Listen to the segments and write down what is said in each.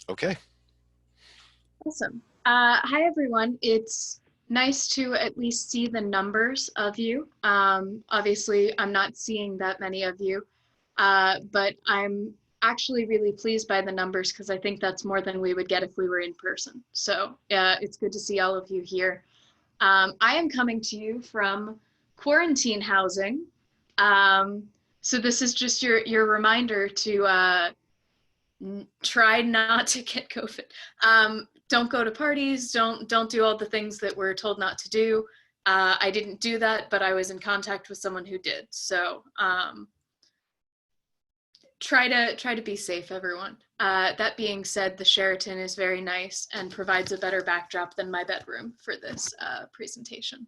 Okay. Awesome. Hi, everyone. It's nice to at least see the numbers of you. Obviously, I'm not seeing that many of you, but I'm actually really pleased by the numbers because I think that's more than we would get if we were in person. So it's good to see all of you here. I am coming to you from quarantine housing. Um, so this is just your reminder to try not to get COVID. Don't go to parties. Don't do all the things that we're told not to do. I didn't do that, but I was in contact with someone who did. So try to be safe, everyone. That being said, the Sheraton is very nice and provides a better backdrop than my bedroom for this presentation.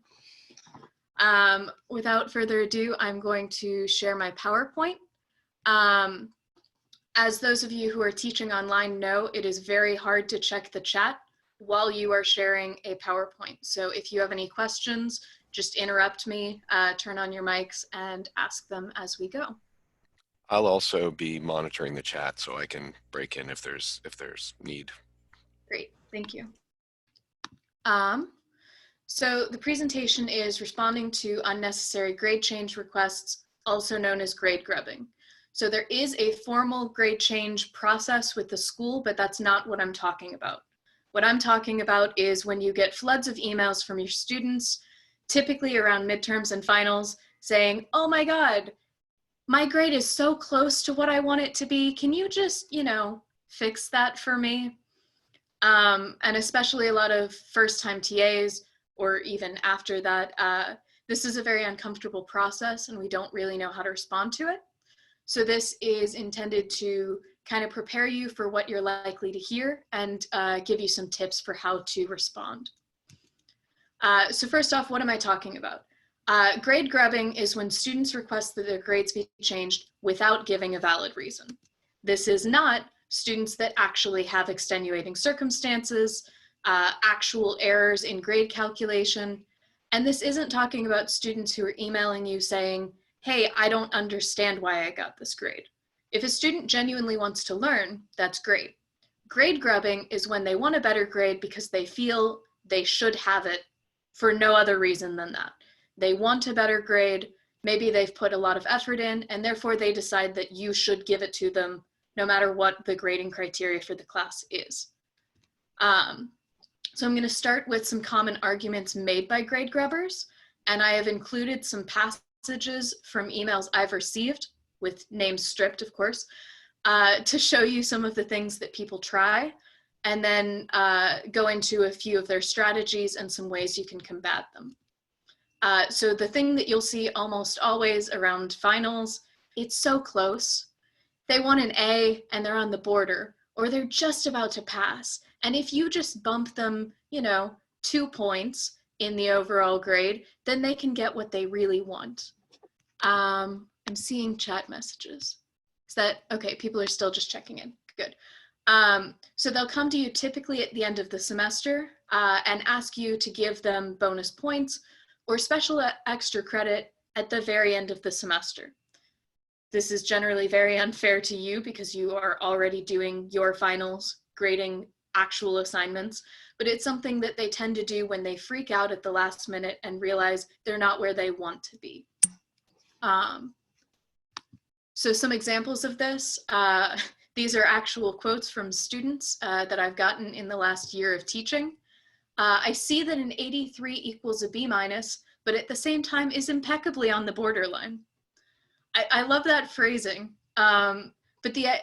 Without further ado, I'm going to share my PowerPoint. As those of you who are teaching online know, it is very hard to check the chat while you are sharing a PowerPoint. So if you have any questions, just interrupt me, turn on your mics, and ask them as we go. I'll also be monitoring the chat so I can break in if there's need. Great, thank you. So the presentation is responding to unnecessary grade change requests, also known as grade grubbing. So there is a formal grade change process with the school, but that's not what I'm talking about. What I'm talking about is when you get floods of emails from your students, typically around midterms and finals, saying, oh my God, my grade is so close to what I want it to be. Can you just, fix that for me? And especially a lot of first-time TAs, or even after that, this is a very uncomfortable process and we don't really know how to respond to it. So this is intended to kind of prepare you for what you're likely to hear and give you some tips for how to respond. So first off, what am I talking about? Grade grubbing is when students request that their grades be changed without giving a valid reason. This is not students that actually have extenuating circumstances, actual errors in grade calculation. And this isn't talking about students who are emailing you saying, hey, I don't understand why I got this grade. If a student genuinely wants to learn, that's great. Grade grubbing is when they want a better grade because they feel they should have it for no other reason than that. They want a better grade, maybe they've put a lot of effort in, and therefore they decide that you should give it to them no matter what the grading criteria for the class is. So I'm going to start with some common arguments made by grade grubbers, and I have included some passages from emails I've received, with names stripped, of course, to show you some of the things that people try, and then go into a few of their strategies and some ways you can combat them. So the thing that you'll see almost always around finals, it's so close. They want an A and they're on the border, or they're just about to pass. And if you just bump them, 2 points in the overall grade, then they can get what they really want. I'm seeing chat messages. Is that, okay, people are still just checking in, good. So they'll come to you typically at the end of the semester and ask you to give them bonus points or special extra credit at the very end of the semester. This is generally very unfair to you because you are already doing your finals, grading actual assignments, but it's something that they tend to do when they freak out at the last minute and realize they're not where they want to be. So some examples of this, these are actual quotes from students that I've gotten in the last year of teaching. I see that an 83 equals a B minus, but at the same time is impeccably on the borderline. I love that phrasing, but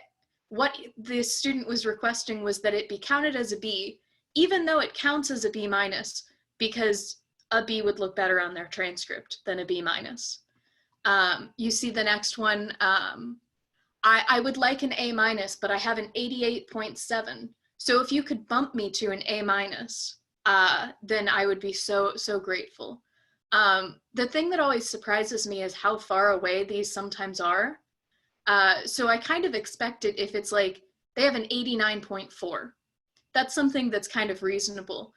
what the student was requesting was that it be counted as a B, even though it counts as a B minus, because a B would look better on their transcript than a B minus. You see the next one, I would like an A minus, but I have an 88.7. So if you could bump me to an A minus, then I would be so grateful. The thing that always surprises me is how far away these sometimes are. So I kind of expect it if it's like they have an 89.4. That's something that's kind of reasonable.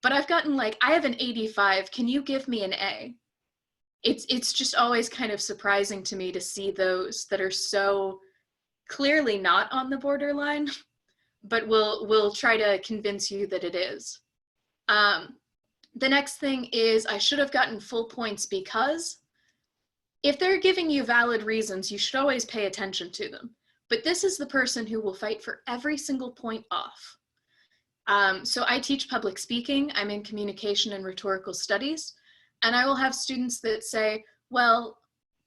But I've gotten like, I have an 85, can you give me an A? It's just always kind of surprising to me to see those that are so clearly not on the borderline. but we'll try to convince you that it is. The next thing is I should have gotten full points because. If they're giving you valid reasons, you should always pay attention to them. But this is the person who will fight for every single point off. So I teach public speaking. I'm in communication and rhetorical studies. And I will have students that say, well,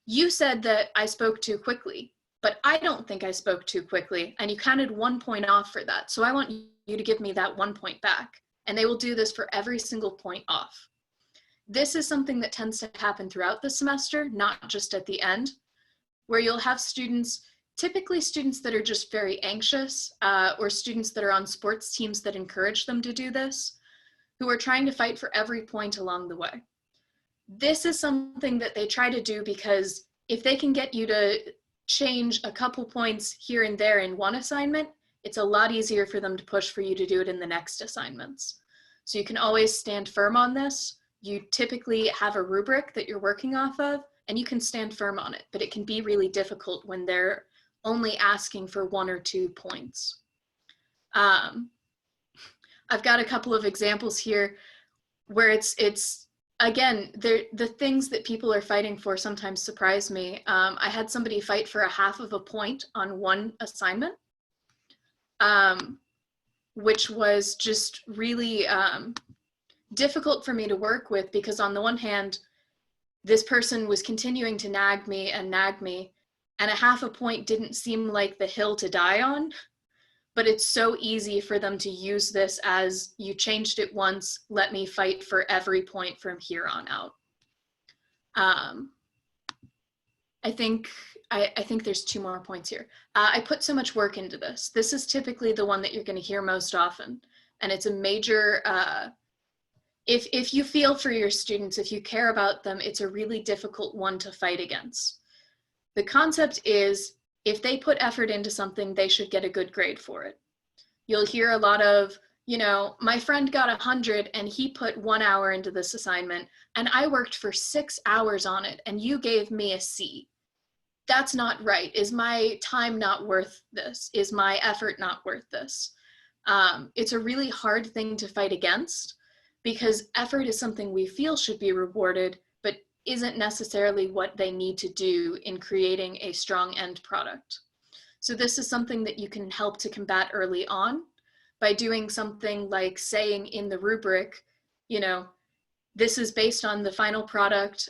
you said that I spoke too quickly, but I don't think I spoke too quickly. And you counted 1 point off for that. So I want you to give me that 1 point back. And they will do this for every single point off. This is something that tends to happen throughout the semester, not just at the end, where you'll have students, typically students that are just very anxious, or students that are on sports teams that encourage them to do this, who are trying to fight for every point along the way. This is something that they try to do because if they can get you to change a couple points here and there in one assignment, it's a lot easier for them to push for you to do it in the next assignments. So you can always stand firm on this. You typically have a rubric that you're working off of, and you can stand firm on it, but it can be really difficult when they're only asking for 1 or 2 points. I've got a couple of examples here where it's again, the things that people are fighting for sometimes surprise me. I had somebody fight for a half of a point on one assignment, which was just really difficult for me to work with, because on the one hand, this person was continuing to nag me, and a half a point didn't seem like the hill to die on, but it's so easy for them to use this as, you changed it once, let me fight for every point from here on out. I think there's 2 more points here. I put so much work into this. This is typically the one that you're going to hear most often, and it's a major, if you feel for your students, if you care about them, it's a really difficult one to fight against. The concept is, if they put effort into something, they should get a good grade for it. You'll hear a lot of, my friend got 100 and he put 1 hour into this assignment, and I worked for 6 hours on it and you gave me a C. That's not right. Is my time not worth this? Is my effort not worth this? It's a really hard thing to fight against, because effort is something we feel should be rewarded, but isn't necessarily what they need to do in creating a strong end product. So this is something that you can help to combat early on by doing something like saying in the rubric, this is based on the final product,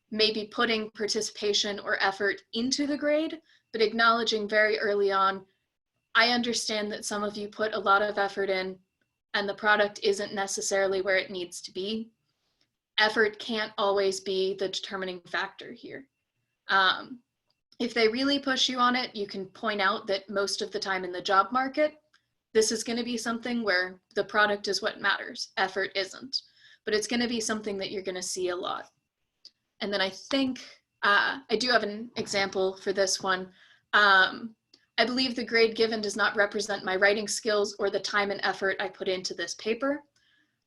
maybe putting participation or effort into the grade, but acknowledging very early on, I understand that some of you put a lot of effort in, and the product isn't necessarily where it needs to be. Effort can't always be the determining factor here. If they really push you on it, you can point out that most of the time in the job market, this is going to be something where the product is what matters, effort isn't. But it's going to be something that you're going to see a lot. And then I think, I do have an example for this one. I believe the grade given does not represent my writing skills or the time and effort I put into this paper.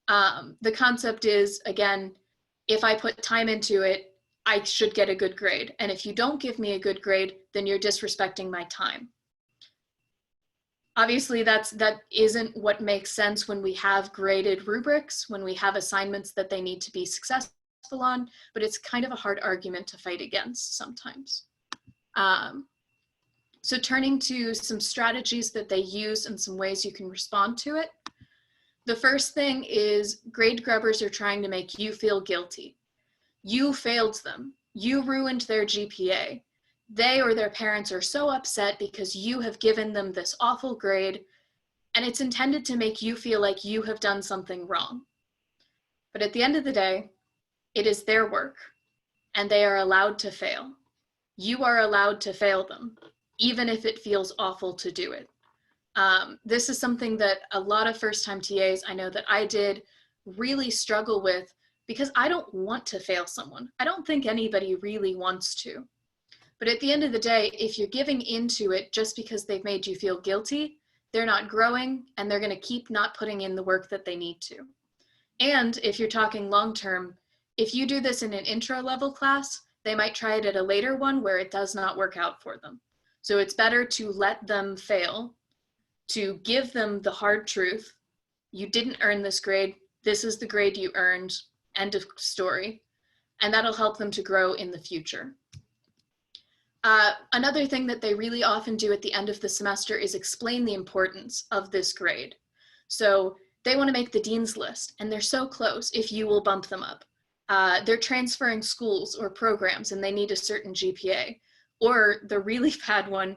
The concept is, again, if I put time into it, I should get a good grade. And if you don't give me a good grade, then you're disrespecting my time. Obviously, that isn't what makes sense when we have graded rubrics, when we have assignments that they need to be successful on, but it's kind of a hard argument to fight against sometimes. So turning to some strategies that they use and some ways you can respond to it. The first thing is, grade grubbers are trying to make you feel guilty. You failed them. You ruined their GPA. They or their parents are so upset because you have given them this awful grade, and it's intended to make you feel like you have done something wrong. But at the end of the day, it is their work, and they are allowed to fail. You are allowed to fail them, even if it feels awful to do it. This is something that a lot of first-time TAs, I know that I did, really struggle with, because I don't want to fail someone. I don't think anybody really wants to. But at the end of the day, if you're giving into it just because they've made you feel guilty, they're not growing, and they're going to keep not putting in the work that they need to. And if you're talking long-term, if you do this in an intro-level class, they might try it at a later one where it does not work out for them. So it's better to let them fail, to give them the hard truth. You didn't earn this grade. This is the grade you earned. End of story. And that'll help them to grow in the future. Another thing that they really often do at the end of the semester is explain the importance of this grade. So they want to make the dean's list, and they're so close if you will bump them up. They're transferring schools or programs, and they need a certain GPA. Or the really bad one,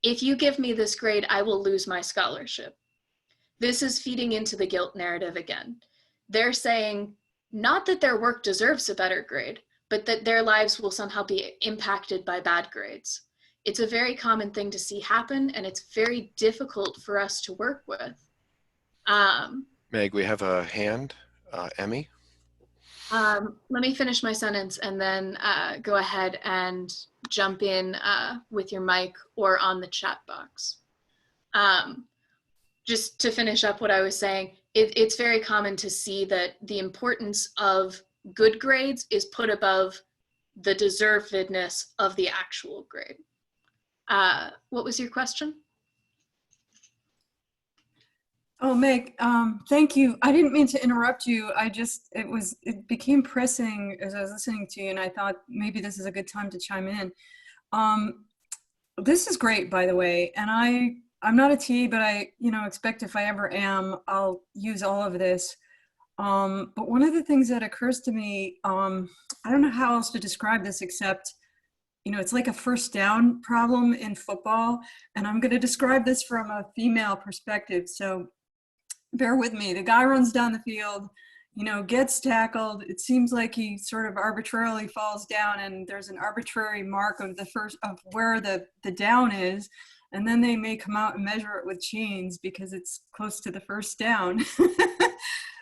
if you give me this grade, I will lose my scholarship. This is feeding into the guilt narrative again. They're saying not that their work deserves a better grade, but that their lives will somehow be impacted by bad grades. It's a very common thing to see happen, and it's very difficult for us to work with. Meg, we have a hand. Emmy? Let me finish my sentence and then go ahead and jump in with your mic or on the chat box. Just to finish up what I was saying, it's very common to see that the importance of good grades is put above the deservedness of the actual grade. What was your question? Oh, Meg, thank you. I didn't mean to interrupt you. It became pressing as I was listening to you, and I thought maybe this is a good time to chime in. This is great, by the way, and I'm not a TA, but I expect if I ever am, I'll use all of this. But one of the things that occurs to me, I don't know how else to describe this except, it's like a first down problem in football, and I'm going to describe this from a female perspective. So bear with me. The guy runs down the field, gets tackled. It seems like he sort of arbitrarily falls down, and there's an arbitrary mark of where the down is. And then they may come out and measure it with chains because it's close to the first down,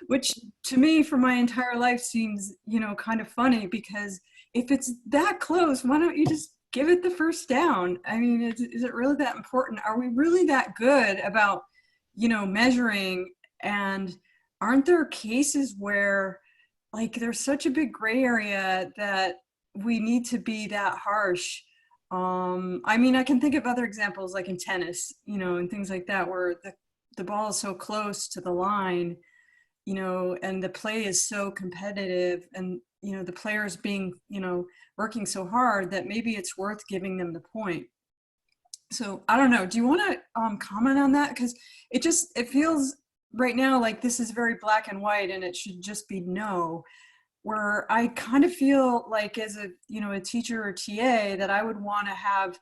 which to me for my entire life seems, kind of funny, because if it's that close, why don't you just give it the first down? I mean, is it really that important? Are we really that good about, measuring? And aren't there cases where there's such a big gray area that we need to be that harsh? I mean, I can think of other examples like in tennis, and things like that, where the ball is so close to the line, and the play is so competitive, and, the players being, working so hard that maybe it's worth giving them the point. So I don't know. Do you want to comment on that? Because it feels right now like this is very black and white, and it should just be no. Where I kind of feel like as a teacher or TA that I would want to have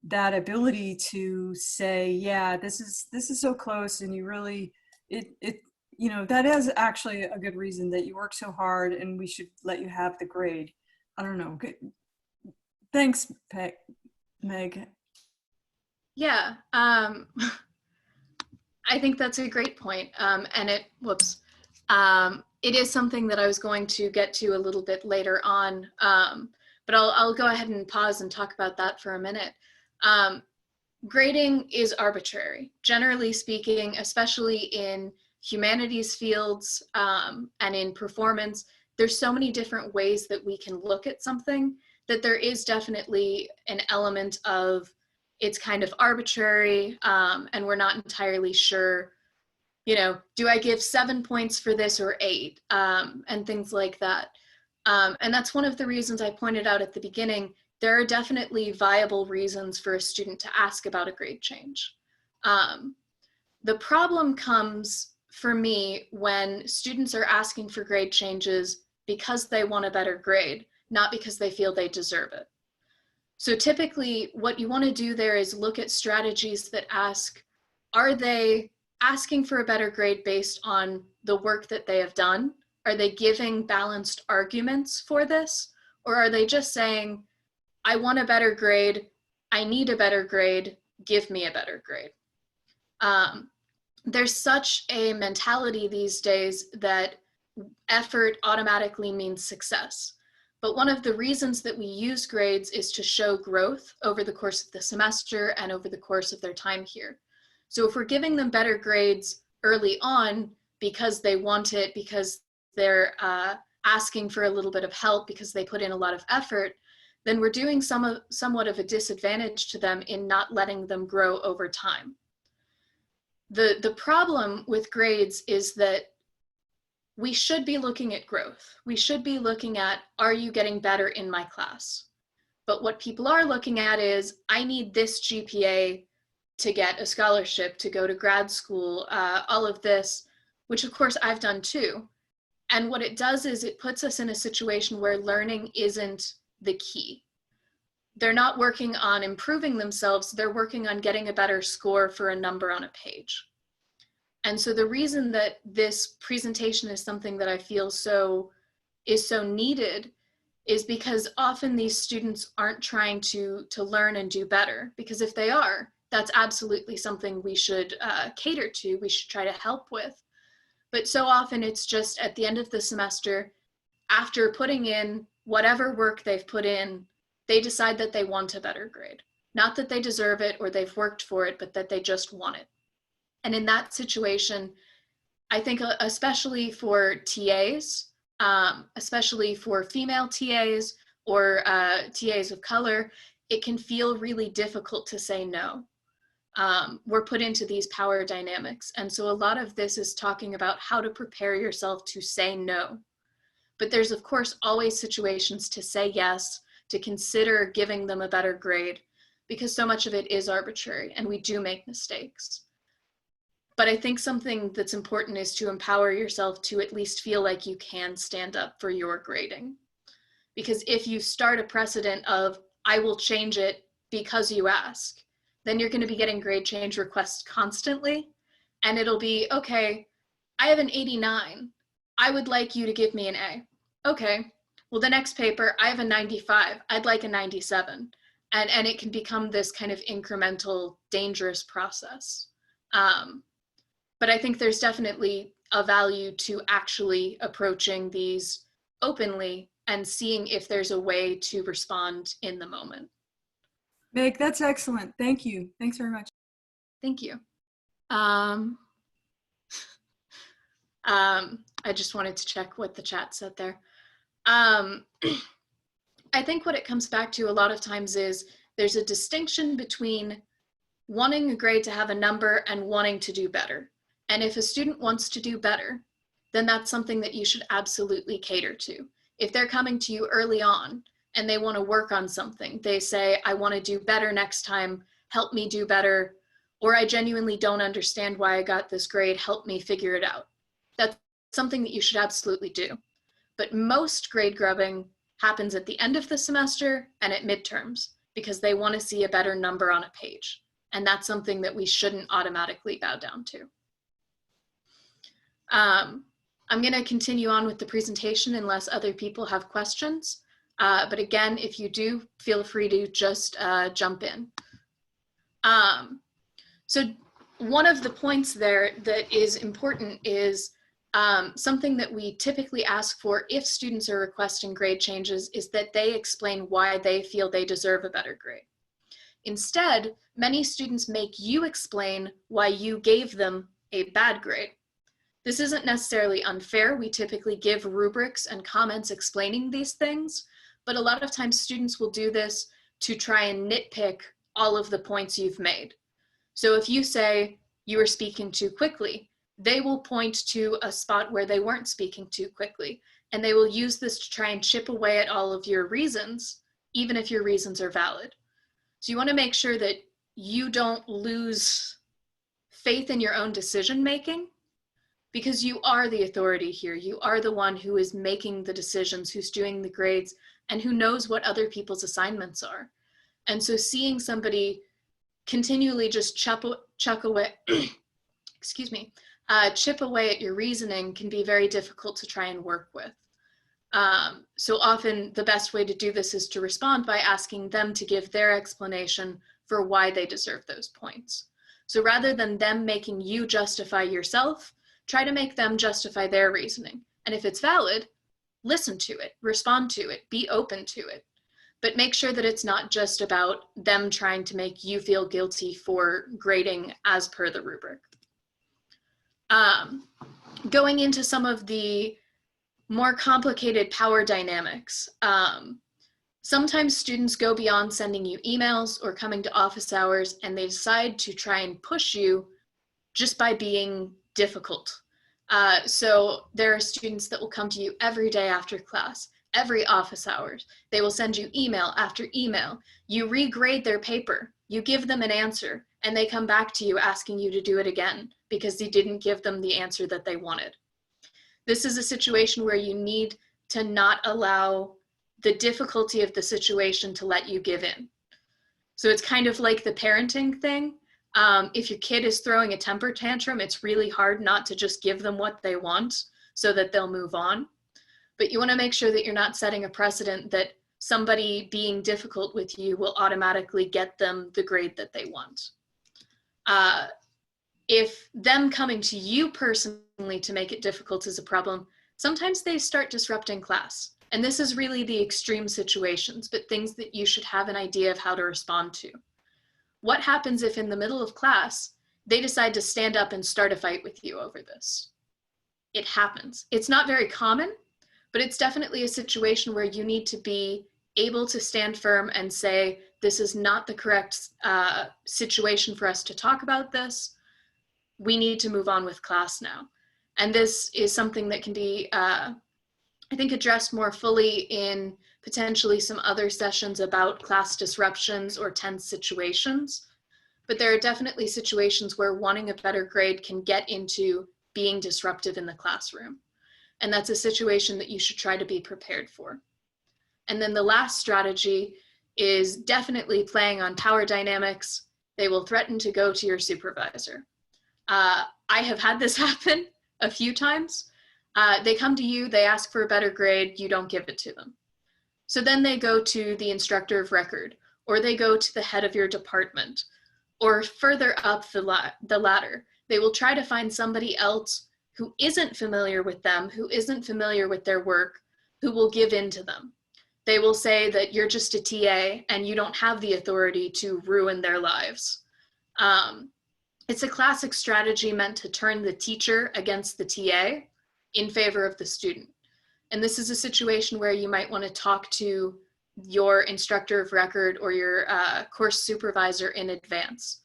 that ability to say, yeah, this is so close, and you really that is actually a good reason that you work so hard, and we should let you have the grade. I don't know. Good. Thanks, Meg. Yeah, I think that's a great point. And it is something that I was going to get to a little bit later on, but I'll go ahead and pause and talk about that for a minute. Grading is arbitrary, generally speaking, especially in humanities fields and in performance. There's so many different ways that we can look at something that there is definitely an element of it's kind of arbitrary, and we're not entirely sure, do I give 7 points for this or 8, and things like that. And that's one of the reasons I pointed out at the beginning. There are definitely viable reasons for a student to ask about a grade change. The problem comes for me when students are asking for grade changes because they want a better grade, not because they feel they deserve it. So typically what you want to do there is look at strategies that ask, are they asking for a better grade based on the work that they have done? Are they giving balanced arguments for this? Or are they just saying, I want a better grade, I need a better grade, give me a better grade? There's such a mentality these days that effort automatically means success. But one of the reasons that we use grades is to show growth over the course of the semester and over the course of their time here. So if we're giving them better grades early on because they want it, because they're asking for a little bit of help, because they put in a lot of effort, then we're doing somewhat of a disadvantage to them in not letting them grow over time. The problem with grades is that we should be looking at growth. We should be looking at, are you getting better in my class? But what people are looking at is, I need this GPA to get a scholarship, to go to grad school, all of this, which of course I've done too. And what it does is it puts us in a situation where learning isn't the key. They're not working on improving themselves, they're working on getting a better score for a number on a page. And so the reason that this presentation is something that I feel is so needed is because often these students aren't trying to learn and do better, because if they are, that's absolutely something we should cater to, we should try to help with. But so often it's just at the end of the semester, after putting in whatever work they've put in, they decide that they want a better grade. Not that they deserve it or they've worked for it, but that they just want it. And in that situation, I think especially for TAs, especially for female TAs or TAs of color, it can feel really difficult to say no. We're put into these power dynamics. And so a lot of this is talking about how to prepare yourself to say no. But there's of course always situations to say yes, to consider giving them a better grade, because so much of it is arbitrary and we do make mistakes. But I think something that's important is to empower yourself to at least feel like you can stand up for your grading. Because if you start a precedent of, I will change it because you ask, then you're going to be getting grade change requests constantly. And it'll be, okay, I have an 89. I would like you to give me an A. Okay, well, the next paper, I have a 95. I'd like a 97. And it can become this kind of incremental, dangerous process. But I think there's definitely a value to actually approaching these openly and seeing if there's a way to respond in the moment. Meg, that's excellent. Thank you. Thanks very much. Thank you. I just wanted to check what the chat said there. I think what it comes back to a lot of times is there's a distinction between wanting a grade to have a number and wanting to do better. And if a student wants to do better, then that's something that you should absolutely cater to. If they're coming to you early on and they want to work on something, they say, I want to do better next time, help me do better, or I genuinely don't understand why I got this grade, help me figure it out. That's something that you should absolutely do. But most grade grubbing happens at the end of the semester and at midterms because they want to see a better number on a page. And that's something that we shouldn't automatically bow down to. I'm going to continue on with the presentation unless other people have questions. But again, if you do, feel free to just jump in. So one of the points there that is important is something that we typically ask for if students are requesting grade changes is that they explain why they feel they deserve a better grade. Instead, many students make you explain why you gave them a bad grade. This isn't necessarily unfair. We typically give rubrics and comments explaining these things, but a lot of times students will do this to try and nitpick all of the points you've made. So if you say you were speaking too quickly, they will point to a spot where they weren't speaking too quickly, and they will use this to try and chip away at all of your reasons, even if your reasons are valid. So you want to make sure that you don't lose faith in your own decision-making, because you are the authority here. You are the one who is making the decisions, who's doing the grades, and who knows what other people's assignments are. And so seeing somebody continually just chip away, chip away at your reasoning can be very difficult to try and work with. So often the best way to do this is to respond by asking them to give their explanation for why they deserve those points. So rather than them making you justify yourself, try to make them justify their reasoning. And if it's valid, listen to it, respond to it, be open to it. But make sure that it's not just about them trying to make you feel guilty for grading as per the rubric. Going into some of the more complicated power dynamics. Sometimes students go beyond sending you emails or coming to office hours, and they decide to try and push you just by being difficult. So there are students that will come to you every day after class, every office hours. They will send you email after email. You regrade their paper, you give them an answer, and they come back to you asking you to do it again because you didn't give them the answer that they wanted. This is a situation where you need to not allow the difficulty of the situation to let you give in. So it's kind of like the parenting thing. If your kid is throwing a temper tantrum, it's really hard not to just give them what they want so that they'll move on. But you want to make sure that you're not setting a precedent that somebody being difficult with you will automatically get them the grade that they want. If them coming to you personally to make it difficult is a problem, sometimes they start disrupting class. And this is really the extreme situations, but things that you should have an idea of how to respond to. What happens if in the middle of class, they decide to stand up and start a fight with you over this? It happens. It's not very common, but it's definitely a situation where you need to be able to stand firm and say, this is not the correct situation for us to talk about this. We need to move on with class now. And this is something that can be, I think, addressed more fully in potentially some other sessions about class disruptions or tense situations. But there are definitely situations where wanting a better grade can get into being disruptive in the classroom. And that's a situation that you should try to be prepared for. And then the last strategy is definitely playing on power dynamics. They will threaten to go to your supervisor. I have had this happen a few times. They come to you, they ask for a better grade, you don't give it to them. So then they go to the instructor of record, or they go to the head of your department, or further up the ladder. They will try to find somebody else who isn't familiar with them, who isn't familiar with their work, who will give in to them. They will say that you're just a TA and you don't have the authority to ruin their lives. It's a classic strategy meant to turn the teacher against the TA in favor of the student. And this is a situation where you might want to talk to your instructor of record or your course supervisor in advance.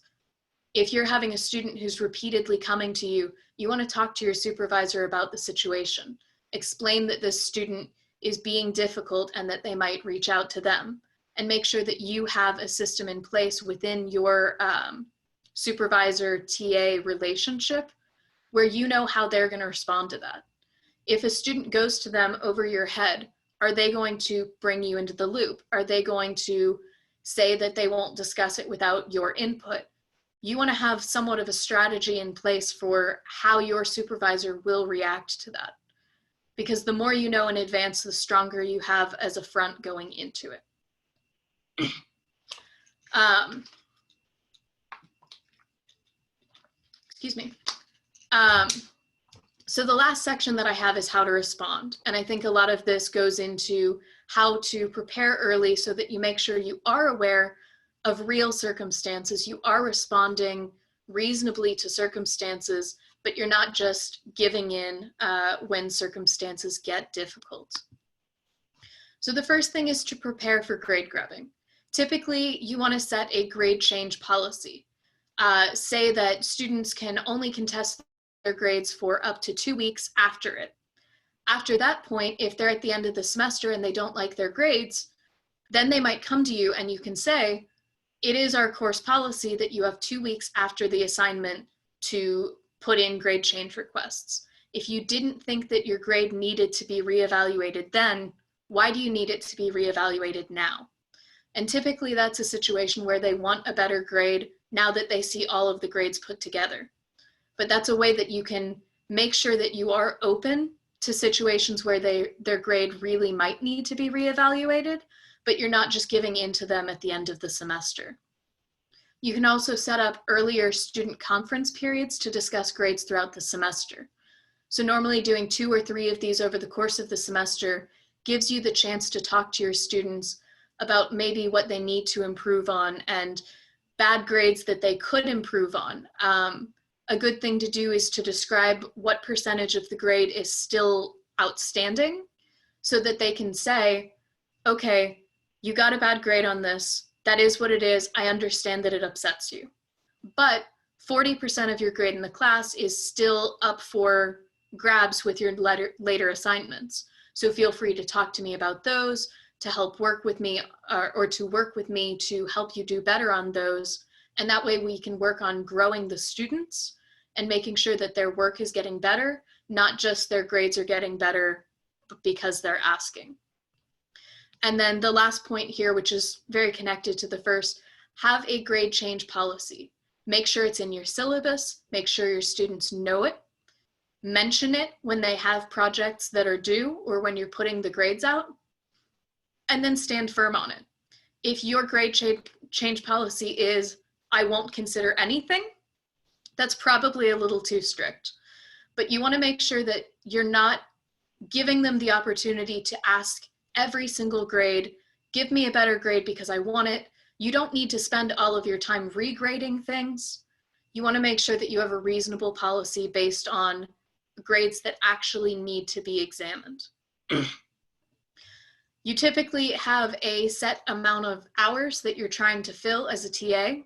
If you're having a student who's repeatedly coming to you, you want to talk to your supervisor about the situation. Explain that this student is being difficult and that they might reach out to them, and make sure that you have a system in place within your supervisor-TA relationship where you know how they're going to respond to that. If a student goes to them over your head, are they going to bring you into the loop? Are they going to say that they won't discuss it without your input? You want to have somewhat of a strategy in place for how your supervisor will react to that. Because the more you know in advance, the stronger you have as a front going into it. Excuse me. So the last section that I have is how to respond. And I think a lot of this goes into how to prepare early so that you make sure you are aware of real circumstances. You are responding reasonably to circumstances, but you're not just giving in when circumstances get difficult. So the first thing is to prepare for grade grubbing. Typically, you want to set a grade change policy. Say that students can only contest their grades for up to 2 weeks after it. After that point, if they're at the end of the semester and they don't like their grades, then they might come to you and you can say, it is our course policy that you have 2 weeks after the assignment to put in grade change requests. If you didn't think that your grade needed to be reevaluated then, why do you need it to be reevaluated now? And typically that's a situation where they want a better grade now that they see all of the grades put together. But that's a way that you can make sure that you are open to situations where their grade really might need to be reevaluated, but you're not just giving in to them at the end of the semester. You can also set up earlier student conference periods to discuss grades throughout the semester. So normally doing 2 or 3 of these over the course of the semester gives you the chance to talk to your students about maybe what they need to improve on and bad grades that they could improve on. A good thing to do is to describe what percentage of the grade is still outstanding so that they can say, okay, you got a bad grade on this. That is what it is. I understand that it upsets you. But 40% of your grade in the class is still up for grabs with your later assignments. So feel free to talk to me about those, to help work with me, or to work with me to help you do better on those. And that way we can work on growing the students and making sure that their work is getting better, not just their grades are getting better because they're asking. And then the last point here, which is very connected to the first, have a grade change policy. Make sure it's in your syllabus, make sure your students know it, mention it when they have projects that are due or when you're putting the grades out, and then stand firm on it. If your grade change policy is, I won't consider anything, that's probably a little too strict. But you want to make sure that you're not giving them the opportunity to ask every single grade, give me a better grade because I want it. You don't need to spend all of your time regrading things. You want to make sure that you have a reasonable policy based on grades that actually need to be examined. You typically have a set amount of hours that you're trying to fill as a TA,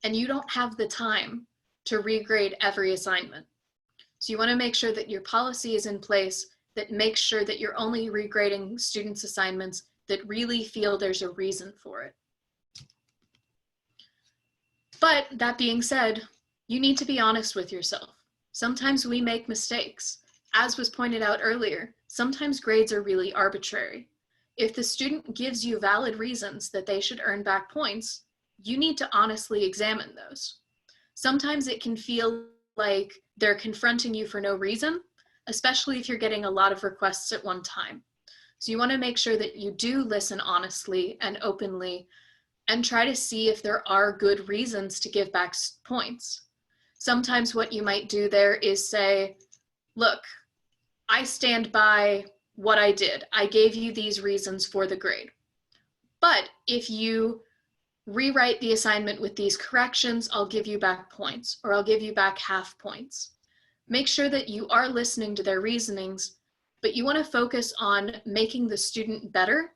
and you don't have the time to regrade every assignment. So you want to make sure that your policy is in place that makes sure that you're only regrading students' assignments that really feel there's a reason for it. But that being said, you need to be honest with yourself. Sometimes we make mistakes. As was pointed out earlier, sometimes grades are really arbitrary. If the student gives you valid reasons that they should earn back points, you need to honestly examine those. Sometimes it can feel like they're confronting you for no reason, especially if you're getting a lot of requests at one time. So you want to make sure that you do listen honestly and openly and try to see if there are good reasons to give back points. Sometimes what you might do there is say, look, I stand by what I did. I gave you these reasons for the grade. But if you rewrite the assignment with these corrections, I'll give you back points, or I'll give you back half points. Make sure that you are listening to their reasonings, but you want to focus on making the student better,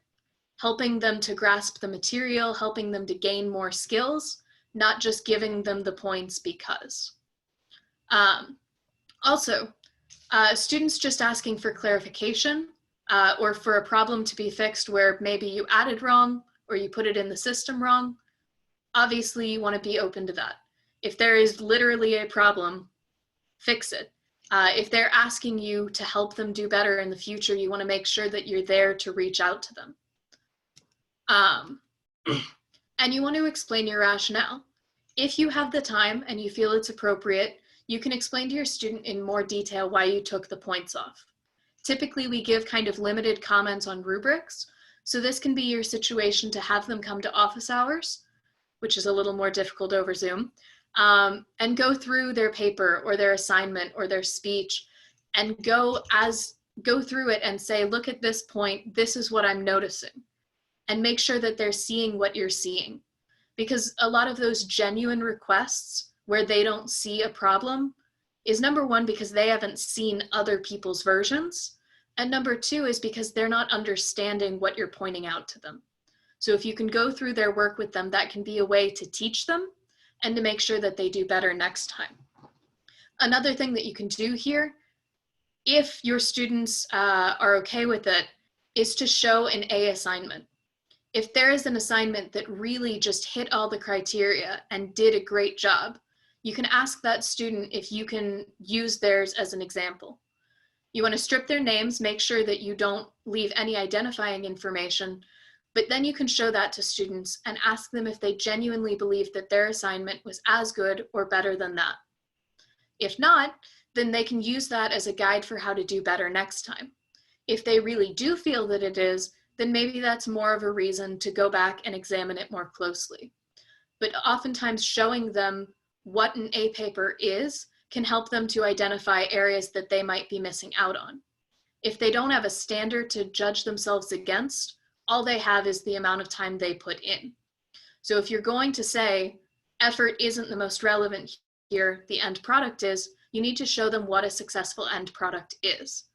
helping them to grasp the material, helping them to gain more skills, not just giving them the points because. Also, students just asking for clarification or for a problem to be fixed where maybe you added wrong or you put it in the system wrong, obviously you want to be open to that. If there is literally a problem, fix it. If they're asking you to help them do better in the future, you want to make sure that you're there to reach out to them. And you want to explain your rationale. If you have the time and you feel it's appropriate, you can explain to your student in more detail why you took the points off. Typically, we give kind of limited comments on rubrics. So this can be your situation to have them come to office hours, which is a little more difficult over Zoom, and go through their paper or their assignment or their speech and go through it and say, look at this point, this is what I'm noticing. And make sure that they're seeing what you're seeing. Because a lot of those genuine requests where they don't see a problem is number one, because they haven't seen other people's versions. And number two is because they're not understanding what you're pointing out to them. So if you can go through their work with them, that can be a way to teach them and to make sure that they do better next time. Another thing that you can do here, if your students are okay with it, is to show an A assignment. If there is an assignment that really just hit all the criteria and did a great job, you can ask that student if you can use theirs as an example. You want to strip their names, make sure that you don't leave any identifying information, but then you can show that to students and ask them if they genuinely believe that their assignment was as good or better than that. If not, then they can use that as a guide for how to do better next time. If they really do feel that it is, then maybe that's more of a reason to go back and examine it more closely. But oftentimes showing them what an A paper is can help them to identify areas that they might be missing out on. If they don't have a standard to judge themselves against, all they have is the amount of time they put in. So if you're going to say effort isn't the most relevant here, the end product is, you need to show them what a successful end product is.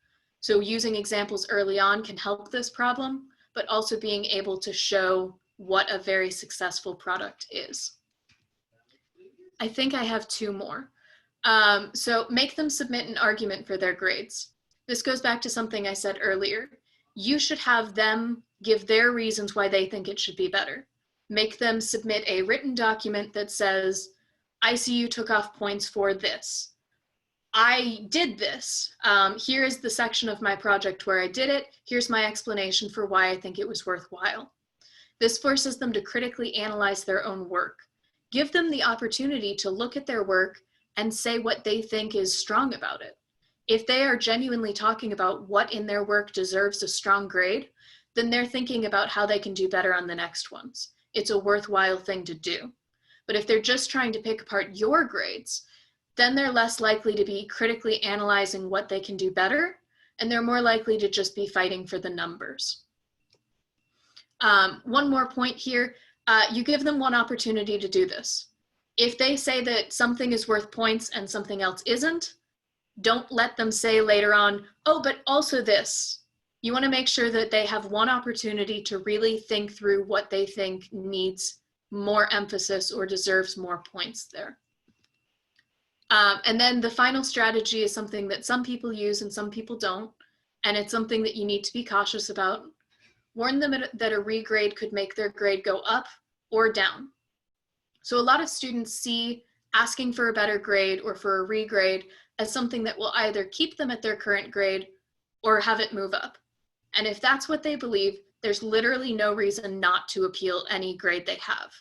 So using examples early on can help this problem, but also being able to show what a very successful product is. I think I have two more. So make them submit an argument for their grades. This goes back to something I said earlier. You should have them give their reasons why they think it should be better. Make them submit a written document that says, ICU took off points for this. I did this. Here is the section of my project where I did it. Here's my explanation for why I think it was worthwhile. This forces them to critically analyze their own work. Give them the opportunity to look at their work and say what they think is strong about it. If they are genuinely talking about what in their work deserves a strong grade, then they're thinking about how they can do better on the next ones. It's a worthwhile thing to do. But if they're just trying to pick apart your grades, then they're less likely to be critically analyzing what they can do better, and they're more likely to just be fighting for the numbers. One more point here, you give them one opportunity to do this. If they say that something is worth points and something else isn't, don't let them say later on, oh, but also this. You want to make sure that they have one opportunity to really think through what they think needs more emphasis or deserves more points there. And then the final strategy is something that some people use and some people don't, and it's something that you need to be cautious about. Warn them that a regrade could make their grade go up or down. So a lot of students see asking for a better grade or for a regrade as something that will either keep them at their current grade or have it move up. And if that's what they believe, there's literally no reason not to appeal any grade they have.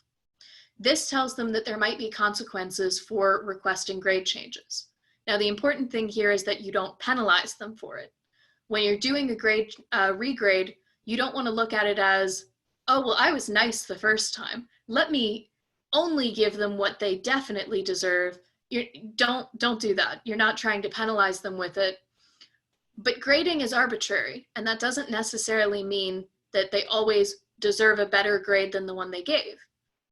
This tells them that there might be consequences for requesting grade changes. Now, the important thing here is that you don't penalize them for it. When you're doing a regrade, you don't want to look at it as, oh, well, I was nice the first time. Let me only give them what they definitely deserve. Don't do that. You're not trying to penalize them with it. But grading is arbitrary, and that doesn't necessarily mean that they always deserve a better grade than the one they gave.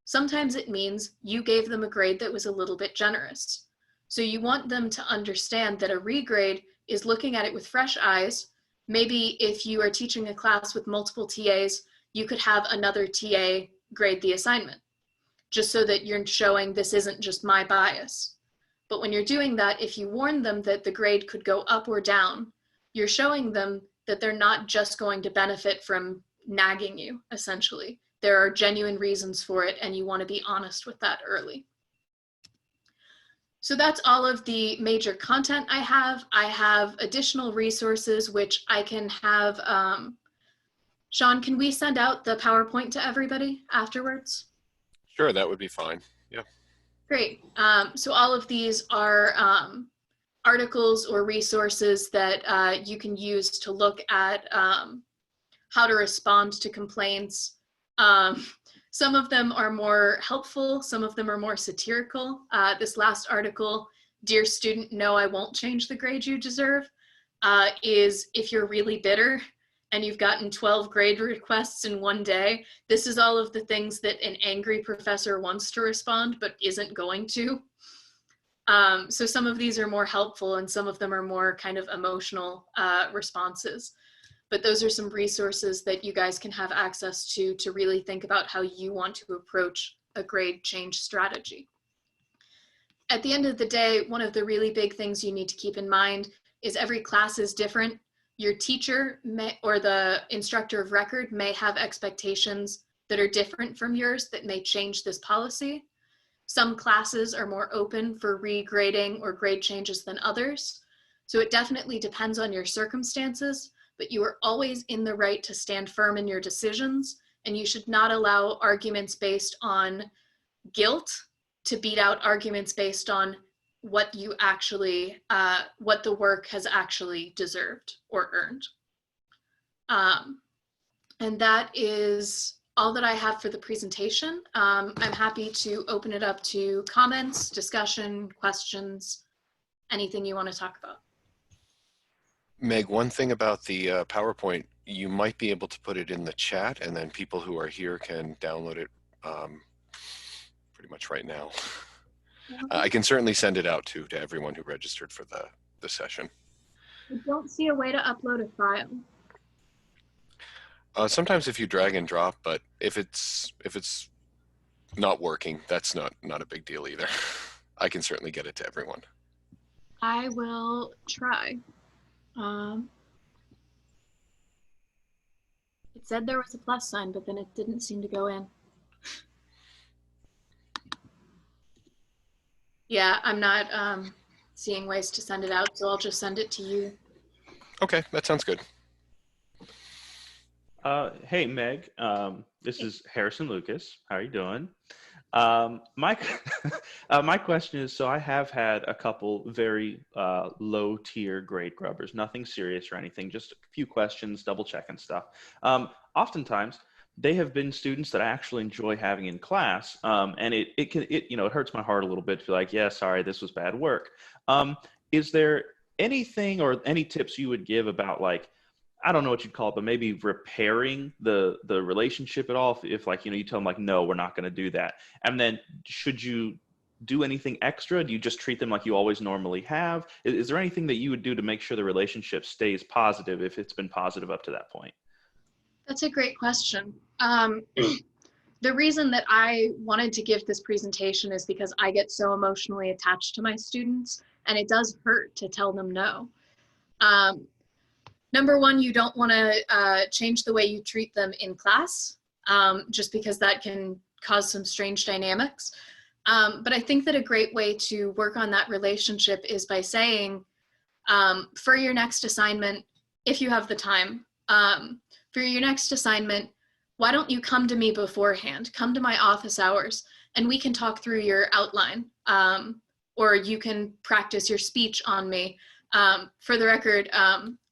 Sometimes it means you gave them a grade that was a little bit generous. So you want them to understand that a regrade is looking at it with fresh eyes. Maybe if you are teaching a class with multiple TAs, you could have another TA grade the assignment, just so that you're showing this isn't just my bias. But when you're doing that, if you warn them that the grade could go up or down, you're showing them that they're not just going to benefit from nagging you, essentially. There are genuine reasons for it, and you want to be honest with that early. So that's all of the major content I have. I have additional resources which I can have. Sean, can we send out the PowerPoint to everybody afterwards? Sure, that would be fine. Yeah. Great. So all of these are articles or resources that you can use to look at how to respond to complaints. Some of them are more helpful, some of them are more satirical. This last article, Dear Student, No, I Won't Change the Grade You Deserve, is if you're really bitter and you've gotten 12 grade requests in one day, this is all of the things that an angry professor wants to respond but isn't going to. So some of these are more helpful and some of them are more kind of emotional responses. But those are some resources that you guys can have access to really think about how you want to approach a grade change strategy. At the end of the day, one of the really big things you need to keep in mind is every class is different. Your teacher or the instructor of record may have expectations that are different from yours that may change this policy. Some classes are more open for regrading or grade changes than others. So it definitely depends on your circumstances, but you are always in the right to stand firm in your decisions, and you should not allow arguments based on guilt to beat out arguments based on what you actually, what the work has actually deserved or earned. And that is all that I have for the presentation. I'm happy to open it up to comments, discussion, questions, anything you want to talk about. Meg, one thing about the PowerPoint, you might be able to put it in the chat and then people who are here can download it pretty much right now. I can certainly send it out to everyone who registered for the session. I don't see a way to upload a file. Sometimes if you drag and drop, but if it's not working, that's not a big deal either. I can certainly get it to everyone. I will try. It said there was a plus sign, but then it didn't seem to go in. Yeah, I'm not seeing ways to send it out, so I'll just send it to you. Okay, that sounds good. Hey, Meg. This is Harrison Lucas. How are you doing? My my question is, so I have had a couple very low tier grade grubbers, nothing serious or anything, just a few questions, double checking stuff. Oftentimes, they have been students that I actually enjoy having in class, and it hurts my heart a little bit to be like, yeah, sorry, this was bad work. Is there anything or any tips you would give about, like, I don't know what you'd call it, but maybe repairing the relationship at all? If like, you tell them like, no, we're not going to do that. And then should you do anything extra? Do you just treat them like you always normally have? Is there anything that you would do to make sure the relationship stays positive if it's been positive up to that point? That's a great question. The reason that I wanted to give this presentation is because I get so emotionally attached to my students, and it does hurt to tell them no. Number one, you don't want to change the way you treat them in class, just because that can cause some strange dynamics. But I think that a great way to work on that relationship is by saying, for your next assignment, if you have the time, for your next assignment, why don't you come to me beforehand? Come to my office hours, and we can talk through your outline, or you can practice your speech on me. For the record,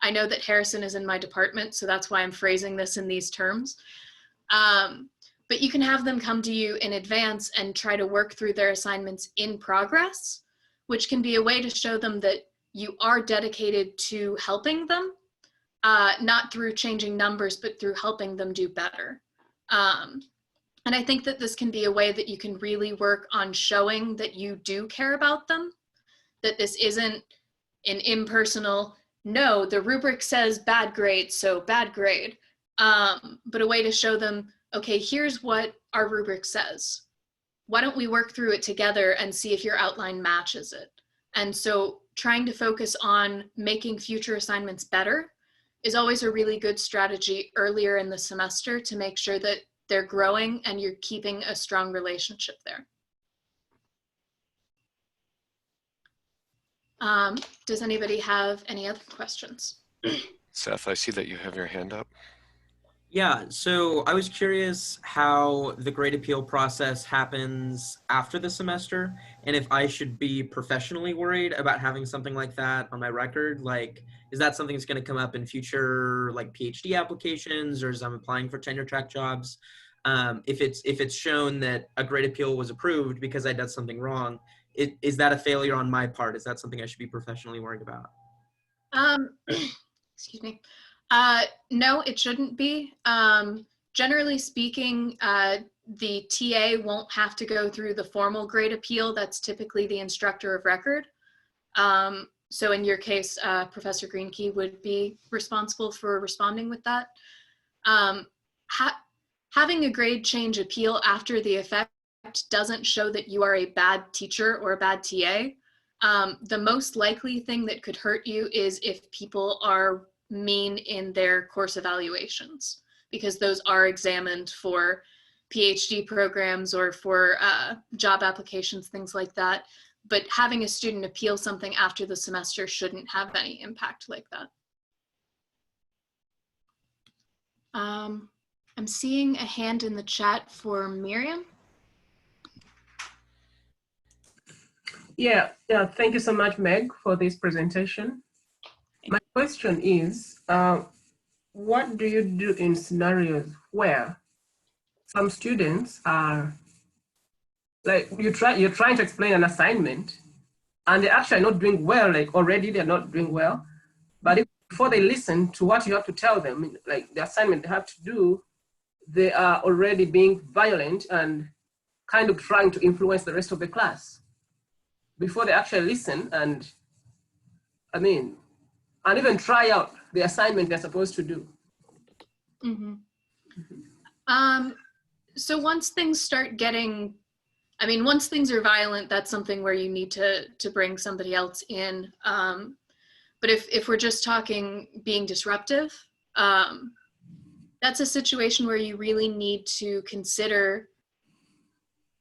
I know that Harrison is in my department, so that's why I'm phrasing this in these terms. But you can have them come to you in advance and try to work through their assignments in progress, which can be a way to show them that you are dedicated to helping them, not through changing numbers, but through helping them do better. And I think that this can be a way that you can really work on showing that you do care about them, that this isn't an impersonal, no, the rubric says bad grade, so bad grade, but a way to show them, okay, here's what our rubric says. Why don't we work through it together and see if your outline matches it? And so trying to focus on making future assignments better is always a really good strategy earlier in the semester to make sure that they're growing and you're keeping a strong relationship there. Does anybody have any other questions? Seth, I see that you have your hand up. Yeah, so I was curious how the grade appeal process happens after the semester, and if I should be professionally worried about having something like that on my record. Like, is that something that's going to come up in future, like, PhD applications, or as I'm applying for tenure track jobs? If it's shown that a grade appeal was approved because I did something wrong, is that a failure on my part? Is that something I should be professionally worried about? Excuse me. No, it shouldn't be. Generally speaking, the TA won't have to go through the formal grade appeal. That's typically the instructor of record. So in your case, Professor Greenkey would be responsible for responding with that. Having a grade change appeal after the effect doesn't show that you are a bad teacher or a bad TA. The most likely thing that could hurt you is if people are mean in their course evaluations, because those are examined for PhD programs or for job applications, things like that. But having a student appeal something after the semester shouldn't have any impact like that. I'm seeing a hand in the chat for Miriam. Yeah, thank you so much, Meg, for this presentation. My question is, what do you do in scenarios where some students are, like, you're trying to explain an assignment and they're actually not doing well, like already they're not doing well, but before they listen to what you have to tell them, like the assignment they have to do, they are already being violent and kind of trying to influence the rest of the class before they actually listen and, and even try out the assignment they're supposed to do. Mm-hmm. So once things start getting I mean, once things are violent, that's something where you need to bring somebody else in. But if we're just talking being disruptive, that's a situation where you really need to consider,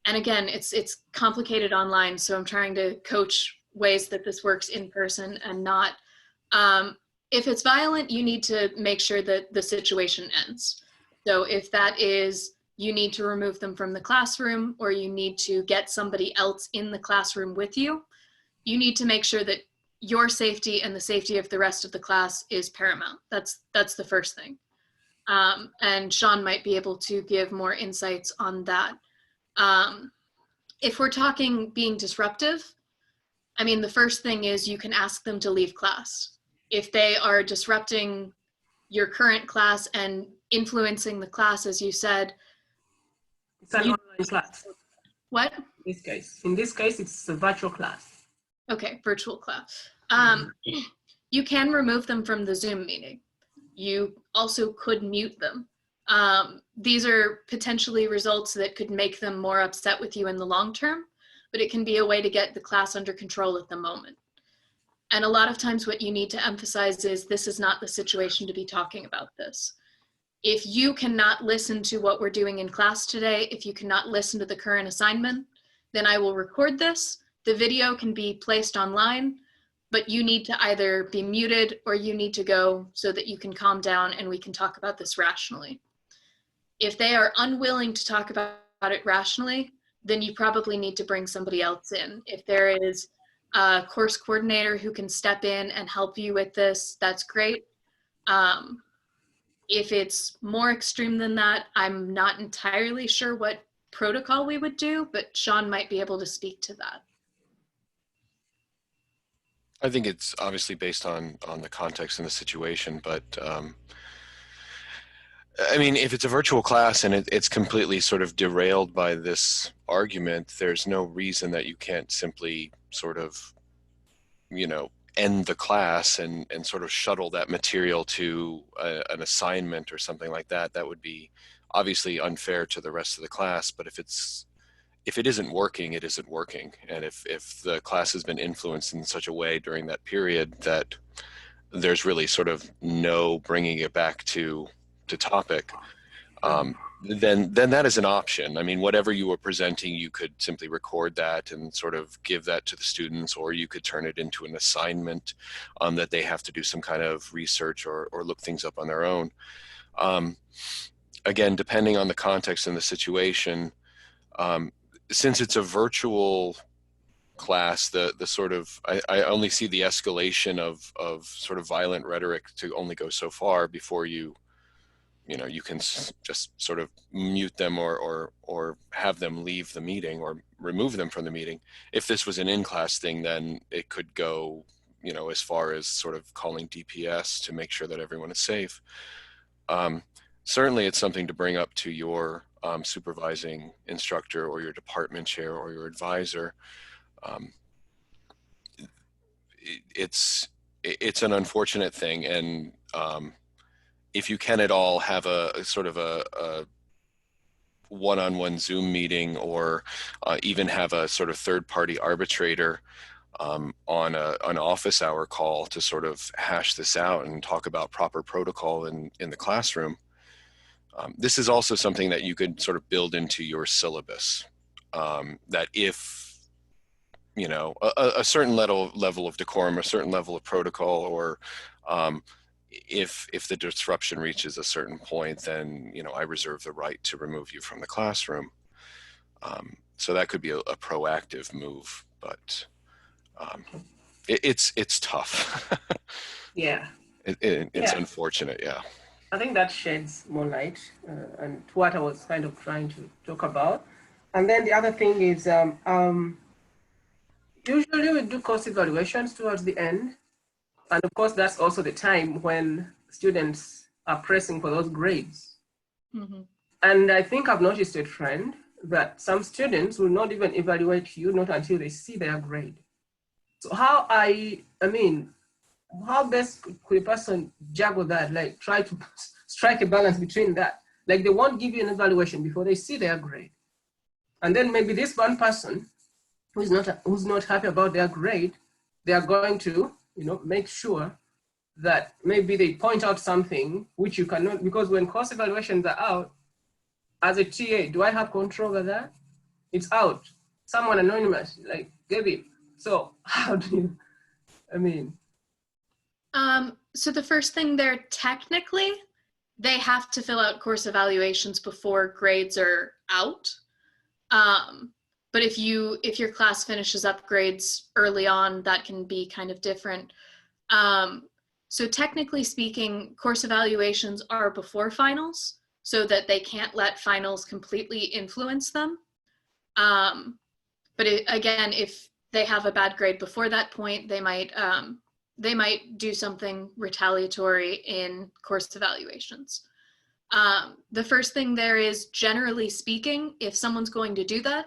and again, it's complicated online, so I'm trying to coach ways that this works in person and not. If it's violent, you need to make sure that the situation ends. So if that is, you need to remove them from the classroom, or you need to get somebody else in the classroom with you, you need to make sure that your safety and the safety of the rest of the class is paramount. That's the first thing. And Sean might be able to give more insights on that. If we're talking being disruptive, I mean, the first thing is you can ask them to leave class. If they are disrupting your current class and influencing the class, as you said. It's an online class. What? In this case, it's a virtual class. Okay, virtual class. You can remove them from the Zoom meeting. You also could mute them. These are potentially results that could make them more upset with you in the long term, but it can be a way to get the class under control at the moment. And a lot of times what you need to emphasize is this is not the situation to be talking about this. If you cannot listen to what we're doing in class today, if you cannot listen to the current assignment, then I will record this. The video can be placed online, but you need to either be muted or you need to go so that you can calm down and we can talk about this rationally. If they are unwilling to talk about it rationally, then you probably need to bring somebody else in. If there is a course coordinator who can step in and help you with this, that's great. If it's more extreme than that, I'm not entirely sure what protocol we would do, but Sean might be able to speak to that. I think it's obviously based on the context and the situation, but I mean, if it's a virtual class and it's completely sort of derailed by this argument, there's no reason that you can't simply sort of, you know, end the class and sort of shuttle that material to an assignment or something like that. That would be obviously unfair to the rest of the class, but if it isn't working, it isn't working. And if the class has been influenced in such a way during that period that there's really sort of no bringing it back to topic, then that is an option. I mean, whatever you were presenting, you could simply record that and sort of give that to the students, or you could turn it into an assignment that they have to do some kind of research or look things up on their own. Again, depending on the context and the situation, since it's a virtual class, the sort of, I only see the escalation of sort of violent rhetoric to only go so far before you can just sort of mute them or have them leave the meeting or remove them from the meeting. If this was an in-class thing, then it could go, as far as sort of calling DPS to make sure that everyone is safe. Certainly it's something to bring up to your supervising instructor or your department chair or your advisor. It's an unfortunate thing, and if you can at all have a sort of a one-on-one Zoom meeting, or even have a sort of third-party arbitrator on an office hour call to sort of hash this out and talk about proper protocol in the classroom. This is also something that you could sort of build into your syllabus, that if, a certain level of decorum, a certain level of protocol, or if the disruption reaches a certain point, then, I reserve the right to remove you from the classroom. So that could be a proactive move, but it's tough. Yeah. It's unfortunate, yeah. I think that sheds more light on what I was kind of trying to talk about. And then the other thing is, usually we do course evaluations towards the end. And of course, that's also the time when students are pressing for those grades. Mm-hmm. And I think I've noticed a trend that some students will not even evaluate you, not until they see their grade. So how best could a person juggle that, like try to strike a balance between that? Like they won't give you an evaluation before they see their grade. And then maybe this one person who's not happy about their grade, they are going to, make sure that maybe they point out something which you cannot, because when course evaluations are out, as a TA, do I have control over that? It's out. Someone anonymous, like, gave it. So how do you, So the first thing there, technically, they have to fill out course evaluations before grades are out. But if your class finishes up grades early on, that can be kind of different. So technically speaking, course evaluations are before finals, so that they can't let finals completely influence them. But again, if they have a bad grade before that point, they might do something retaliatory in course evaluations. The first thing there is, generally speaking, if someone's going to do that,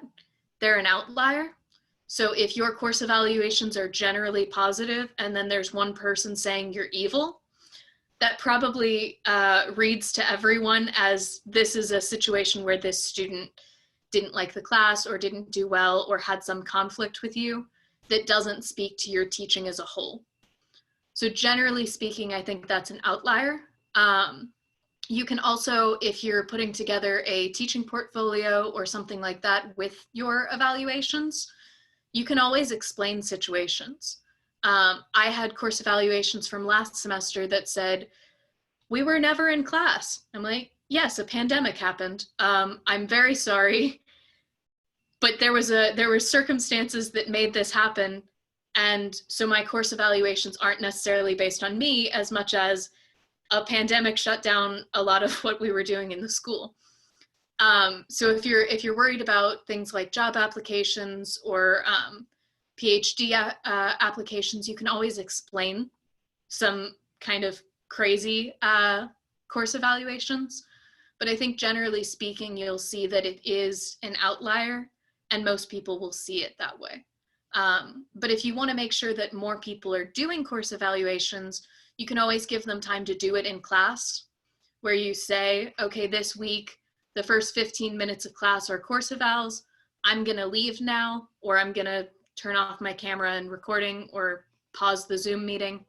they're an outlier. So if your course evaluations are generally positive and then there's one person saying you're evil, that probably reads to everyone as this is a situation where this student didn't like the class or didn't do well or had some conflict with you that doesn't speak to your teaching as a whole. So generally speaking, I think that's an outlier. You can also, if you're putting together a teaching portfolio or something like that with your evaluations, you can always explain situations. I had course evaluations from last semester that said, we were never in class. I'm like, yes, a pandemic happened. I'm very sorry, but there were circumstances that made this happen. And so my course evaluations aren't necessarily based on me as much as a pandemic shut down a lot of what we were doing in the school. So if you're worried about things like job applications or PhD applications, you can always explain some kind of crazy course evaluations. But I think generally speaking, you'll see that it is an outlier and most people will see it that way. But if you want to make sure that more people are doing course evaluations, you can always give them time to do it in class, where you say, okay, this week, the first 15 minutes of class are course evals. I'm going to leave now, or I'm going to turn off my camera and recording or pause the Zoom meeting.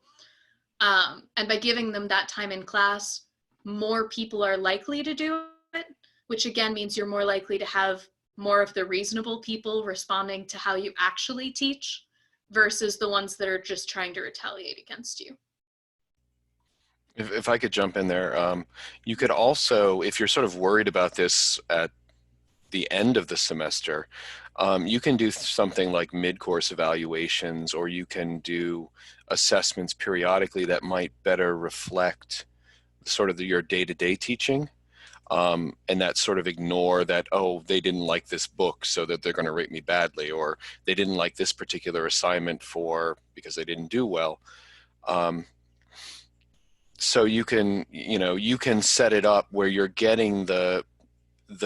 And by giving them that time in class, more people are likely to do it, which again means you're more likely to have more of the reasonable people responding to how you actually teach versus the ones that are just trying to retaliate against you. If I could jump in there, you could also, if you're sort of worried about this at the end of the semester, you can do something like mid-course evaluations, or you can do assessments periodically that might better reflect sort of your day-to-day teaching, and that sort of ignore that, oh, they didn't like this book so that they're going to rate me badly, or they didn't like this particular assignment because they didn't do well. So you can set it up where you're getting the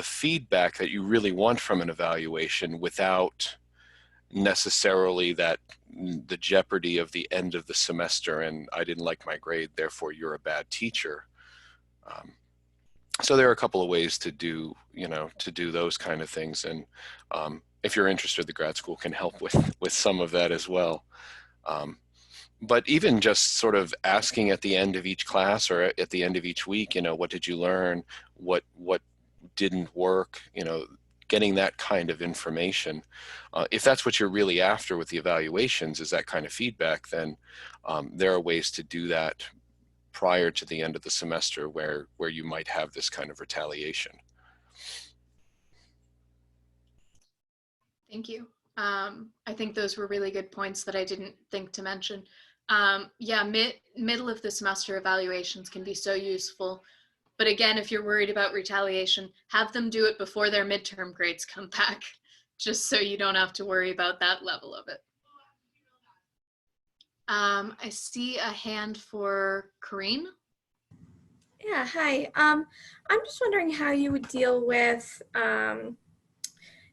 feedback that you really want from an evaluation without necessarily the jeopardy of the end of the semester and I didn't like my grade, therefore you're a bad teacher. So there are a couple of ways to do those kind of things, and if you're interested, the grad school can help with some of that as well. But even just sort of asking at the end of each class or at the end of each week, what did you learn? What didn't work? Getting that kind of information. If that's what you're really after with the evaluations, is that kind of feedback, then there are ways to do that prior to the end of the semester where you might have this kind of retaliation. Thank you. I think those were really good points that I didn't think to mention. Yeah, middle of the semester evaluations can be so useful. But again, if you're worried about retaliation, have them do it before their midterm grades come back, just so you don't have to worry about that level of it. I see a hand for Corrine. Yeah, hi. I'm just wondering how you would deal with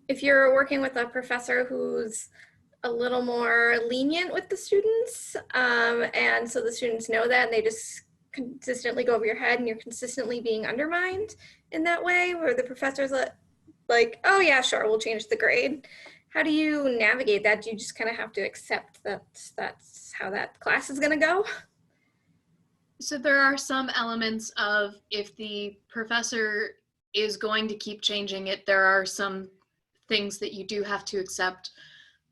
if you're working with a professor who's a little more lenient with the students, and so the students know that and they just consistently go over your head and you're consistently being undermined in that way, where the professor's like, oh yeah, sure, we'll change the grade. How do you navigate that? Do you just kind of have to accept that that's how that class is going to go? So there are some elements of, if the professor is going to keep changing it, there are some things that you do have to accept.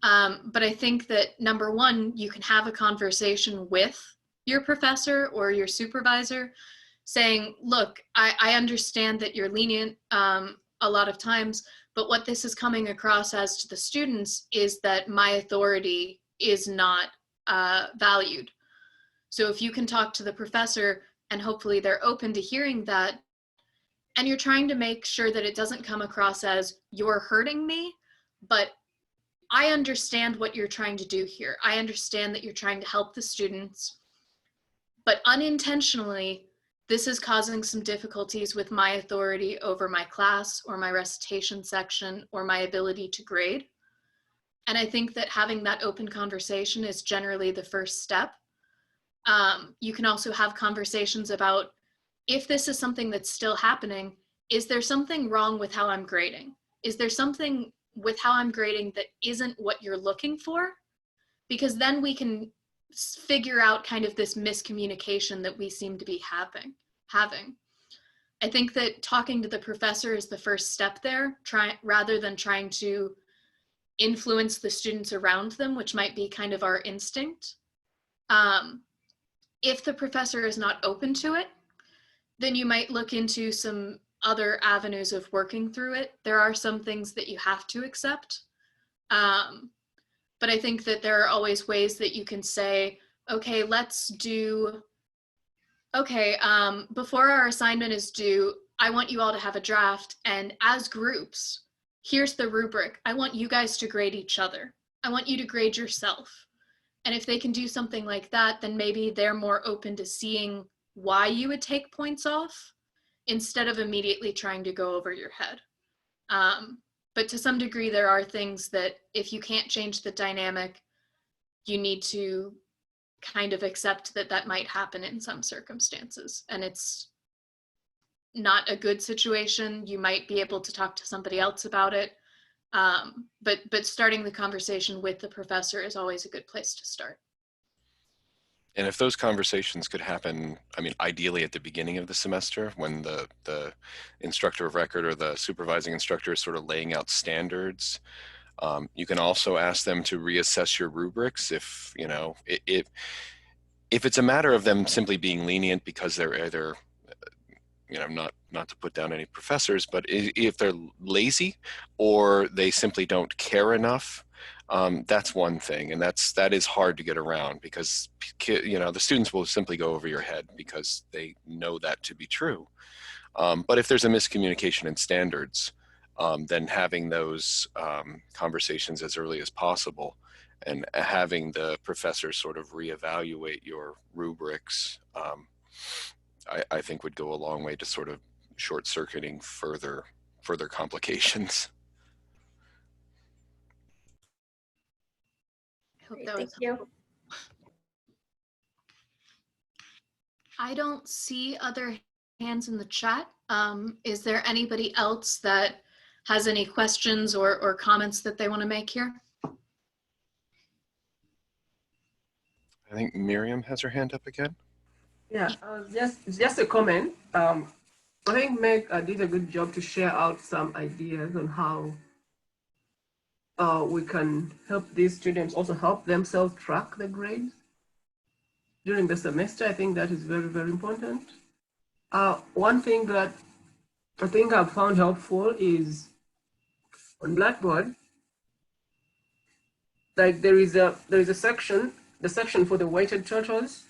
But I think that number one, you can have a conversation with your professor or your supervisor saying, look, I understand that you're lenient a lot of times, but what this is coming across as to the students is that my authority is not valued. So if you can talk to the professor and hopefully they're open to hearing that, and you're trying to make sure that it doesn't come across as you're hurting me, but I understand what you're trying to do here. I understand that you're trying to help the students, but unintentionally, this is causing some difficulties with my authority over my class or my recitation section or my ability to grade. And I think that having that open conversation is generally the first step. You can also have conversations about, if this is something that's still happening, is there something wrong with how I'm grading? Is there something with how I'm grading that isn't what you're looking for? Because then we can figure out kind of this miscommunication that we seem to be having. I think that talking to the professor is the first step there, rather than trying to influence the students around them, which might be kind of our instinct. If the professor is not open to it, then you might look into some other avenues of working through it. There are some things that you have to accept. But I think that there are always ways that you can say, okay, before our assignment is due, I want you all to have a draft, and as groups, here's the rubric. I want you guys to grade each other. I want you to grade yourself. And if they can do something like that, then maybe they're more open to seeing why you would take points off instead of immediately trying to go over your head. But to some degree, there are things that if you can't change the dynamic, you need to kind of accept that that might happen in some circumstances. And it's not a good situation. You might be able to talk to somebody else about it. But starting the conversation with the professor is always a good place to start. And if those conversations could happen, I mean, ideally at the beginning of the semester, when the instructor of record or the supervising instructor is sort of laying out standards, you can also ask them to reassess your rubrics. If it's a matter of them simply being lenient because they're either, not to put down any professors, but if they're lazy or they simply don't care enough, that's one thing, and that is hard to get around, because the students will simply go over your head because they know that to be true. But if there's a miscommunication in standards, then having those conversations as early as possible and having the professor sort of reevaluate your rubrics, I think would go a long way to sort of short-circuiting further complications. I hope Great, that thank was you. helpful. I don't see other hands in the chat. Is there anybody else that has any questions or comments that they want to make here? I think Miriam has her hand up again. Yeah, just a comment. I think Meg did a good job to share out some ideas on how we can help these students also help themselves track the grades during the semester. I think that is very, very important. One thing that I think I've found helpful is on Blackboard, like there is a section, the section for the weighted totals.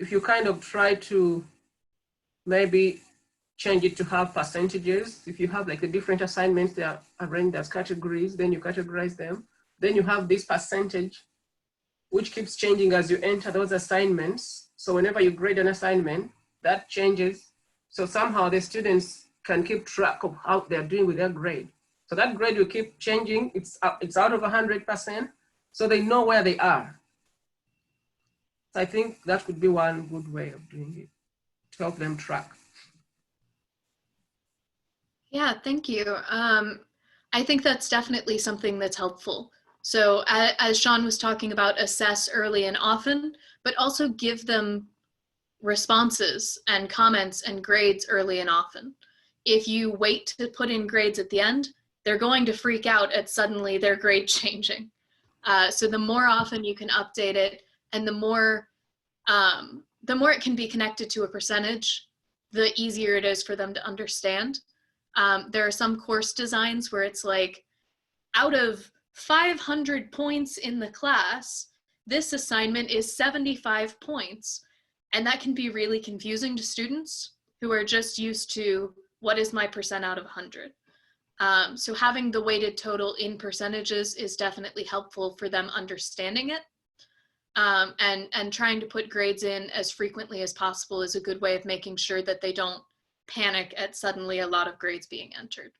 If you kind of try to maybe change it to have percentages, if you have like the different assignments that are arranged as categories, then you categorize them. Then you have this percentage, which keeps changing as you enter those assignments. So whenever you grade an assignment, that changes. So somehow the students can keep track of how they're doing with their grade. So that grade will keep changing. It's out of 100%. So they know where they are. So I think that could be one good way of doing it, to help them track. Yeah, thank you. I think that's definitely something that's helpful. So as Sean was talking about, assess early and often, but also give them responses and comments and grades early and often. If you wait to put in grades at the end, they're going to freak out at suddenly their grade changing. So the more often you can update it, and the more it can be connected to a percentage, the easier it is for them to understand. There are some course designs where it's like, out of 500 points in the class, this assignment is 75 points. And that can be really confusing to students who are just used to, what is my percent out of 100? So having the weighted total in percentages is definitely helpful for them understanding it. And trying to put grades in as frequently as possible is a good way of making sure that they don't panic at suddenly a lot of grades being entered.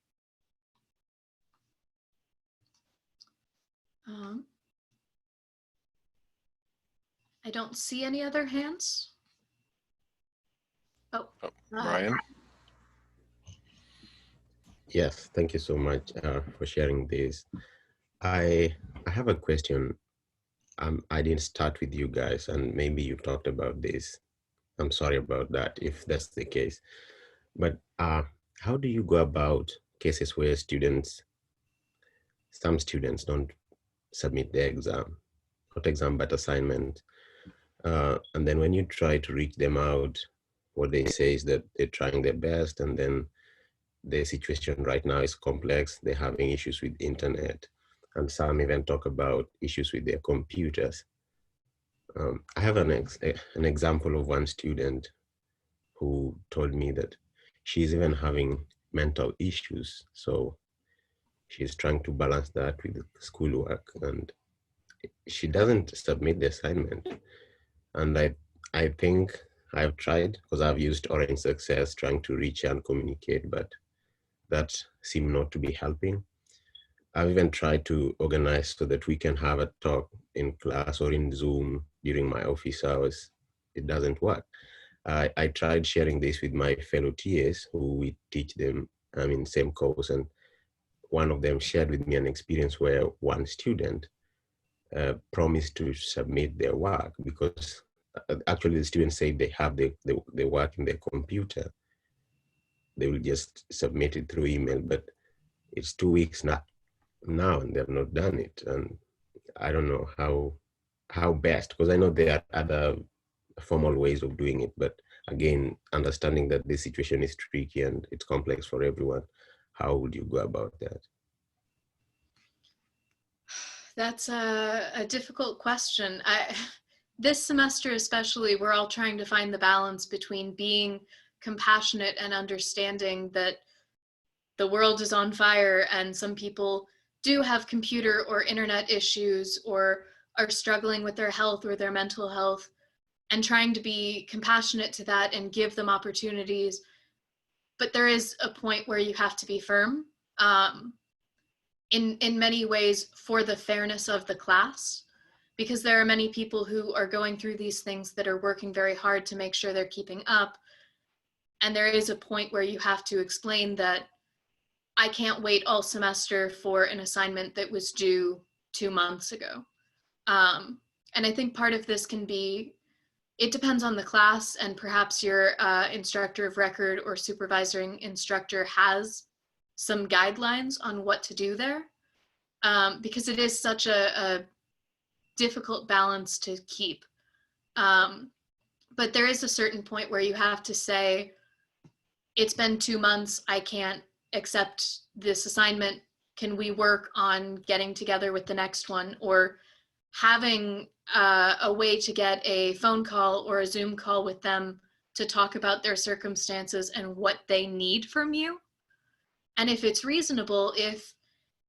I don't see any other hands. Oh, Ryan? Yes, thank you so much for sharing this. I have a question. I didn't start with you guys, and maybe you talked about this. I'm sorry about that if that's the case. But how do you go about cases where some students don't submit their exam, not exam, but assignment? And then when you try to reach them out, what they say is that they're trying their best, and then the situation right now is complex. They're having issues with internet, and some even talk about issues with their computers. I have an example of one student who told me that she's even having mental issues. So she's trying to balance that with schoolwork, and she doesn't submit the assignment. And I think I've tried, because I've used Orange Success trying to reach and communicate, but that seemed not to be helping. I've even tried to organize so that we can have a talk in class or in Zoom during my office hours. It doesn't work. I tried sharing this with my fellow TAs who we teach them, same course, and one of them shared with me an experience where one student promised to submit their work because actually the students say they have the work in their computer. They will just submit it through email, but it's 2 weeks now and they've not done it. And I don't know how best, because I know there are other formal ways of doing it, but again, understanding that this situation is tricky and it's complex for everyone, how would you go about that? That's a difficult question. This semester especially, we're all trying to find the balance between being compassionate and understanding that the world is on fire and some people do have computer or internet issues or are struggling with their health or their mental health, and trying to be compassionate to that and give them opportunities. But there is a point where you have to be firm. In many ways for the fairness of the class, because there are many people who are going through these things that are working very hard to make sure they're keeping up. And there is a point where you have to explain that I can't wait all semester for an assignment that was due 2 months ago. And I think part of this can be, it depends on the class, and perhaps your instructor of record or supervising instructor has some guidelines on what to do there, because it is such a difficult balance to keep. But there is a certain point where you have to say, it's been 2 months, I can't accept this assignment. Can we work on getting together with the next one? Or having a way to get a phone call or a Zoom call with them to talk about their circumstances and what they need from you. And if it's reasonable, if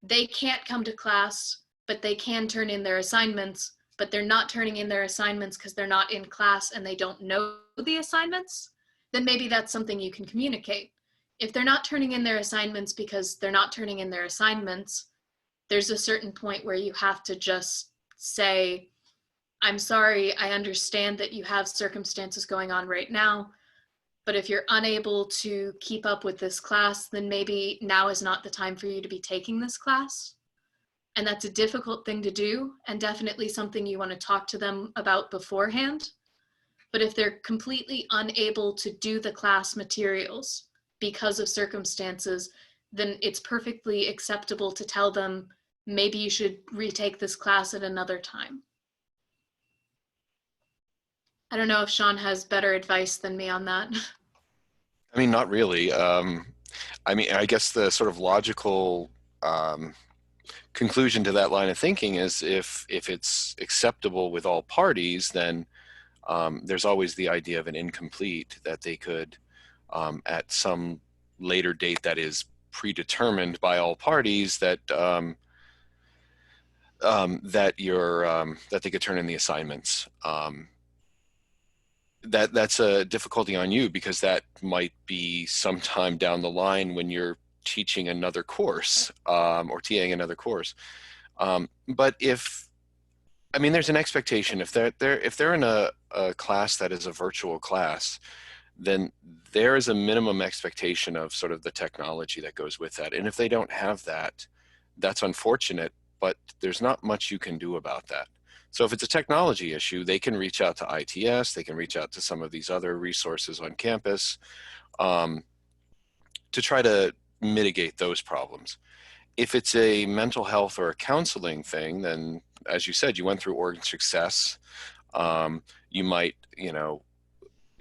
they can't come to class, but they can turn in their assignments, but they're not turning in their assignments because they're not in class and they don't know the assignments, then maybe that's something you can communicate. If they're not turning in their assignments because they're not turning in their assignments, there's a certain point where you have to just say, I'm sorry, I understand that you have circumstances going on right now. But if you're unable to keep up with this class, then maybe now is not the time for you to be taking this class. And that's a difficult thing to do, and definitely something you want to talk to them about beforehand. But if they're completely unable to do the class materials because of circumstances, then it's perfectly acceptable to tell them, maybe you should retake this class at another time. I don't know if Sean has better advice than me on that. I mean, not really. I mean, I guess the sort of logical conclusion to that line of thinking is if it's acceptable with all parties, then there's always the idea of an incomplete that they could, at some later date that is predetermined by all parties, that that they could turn in the assignments. That's a difficulty on you, because that might be sometime down the line when you're teaching another course, or TAing another course. But I mean, there's an expectation if they're in a class that is a virtual class, then there is a minimum expectation of sort of the technology that goes with that. And if they don't have that, that's unfortunate, but there's not much you can do about that. So if it's a technology issue, they can reach out to ITS, they can reach out to some of these other resources on campus to try to mitigate those problems. If it's a mental health or a counseling thing, then as you said, you went through Oregon Success. You might,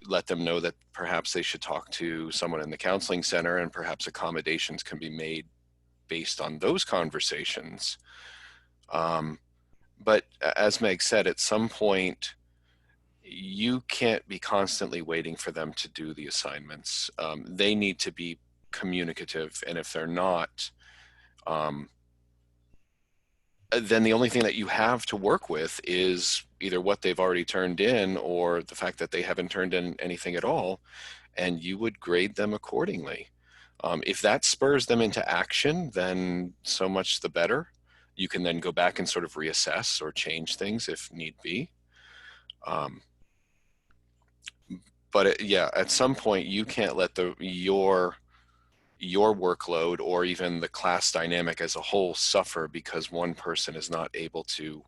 let them know that perhaps they should talk to someone in the counseling center, and perhaps accommodations can be made based on those conversations. But as Meg said, at some point, you can't be constantly waiting for them to do the assignments. They need to be communicative, and if they're not, then the only thing that you have to work with is either what they've already turned in or the fact that they haven't turned in anything at all, and you would grade them accordingly. If that spurs them into action, then so much the better. You can then go back and sort of reassess or change things if need be. But yeah, at some point you can't let your workload or even the class dynamic as a whole suffer because one person is not able to,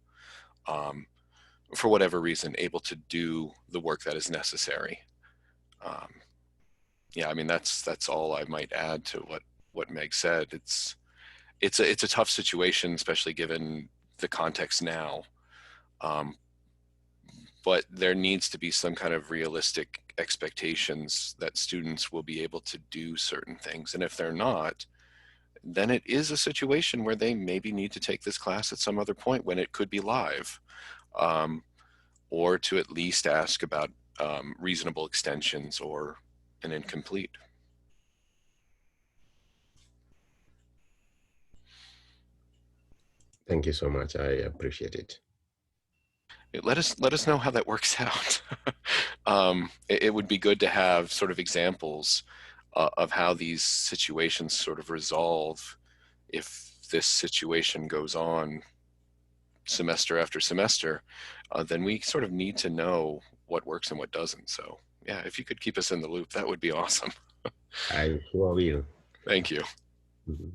for whatever reason, able to do the work that is necessary. Yeah, I mean, that's all I might add to what Meg said. It's a tough situation, especially given the context now. But there needs to be some kind of realistic expectations that students will be able to do certain things. And if they're not, then it is a situation where they maybe need to take this class at some other point when it could be live, or to at least ask about reasonable extensions or an incomplete. Thank you so much. I appreciate it. Let us know how that works out. It would be good to have sort of examples of how these situations sort of resolve if this situation goes on semester after semester. Then we sort of need to know what works and what doesn't. So yeah, if you could keep us in the loop, that would be awesome. I sure will. Thank you. Mhm.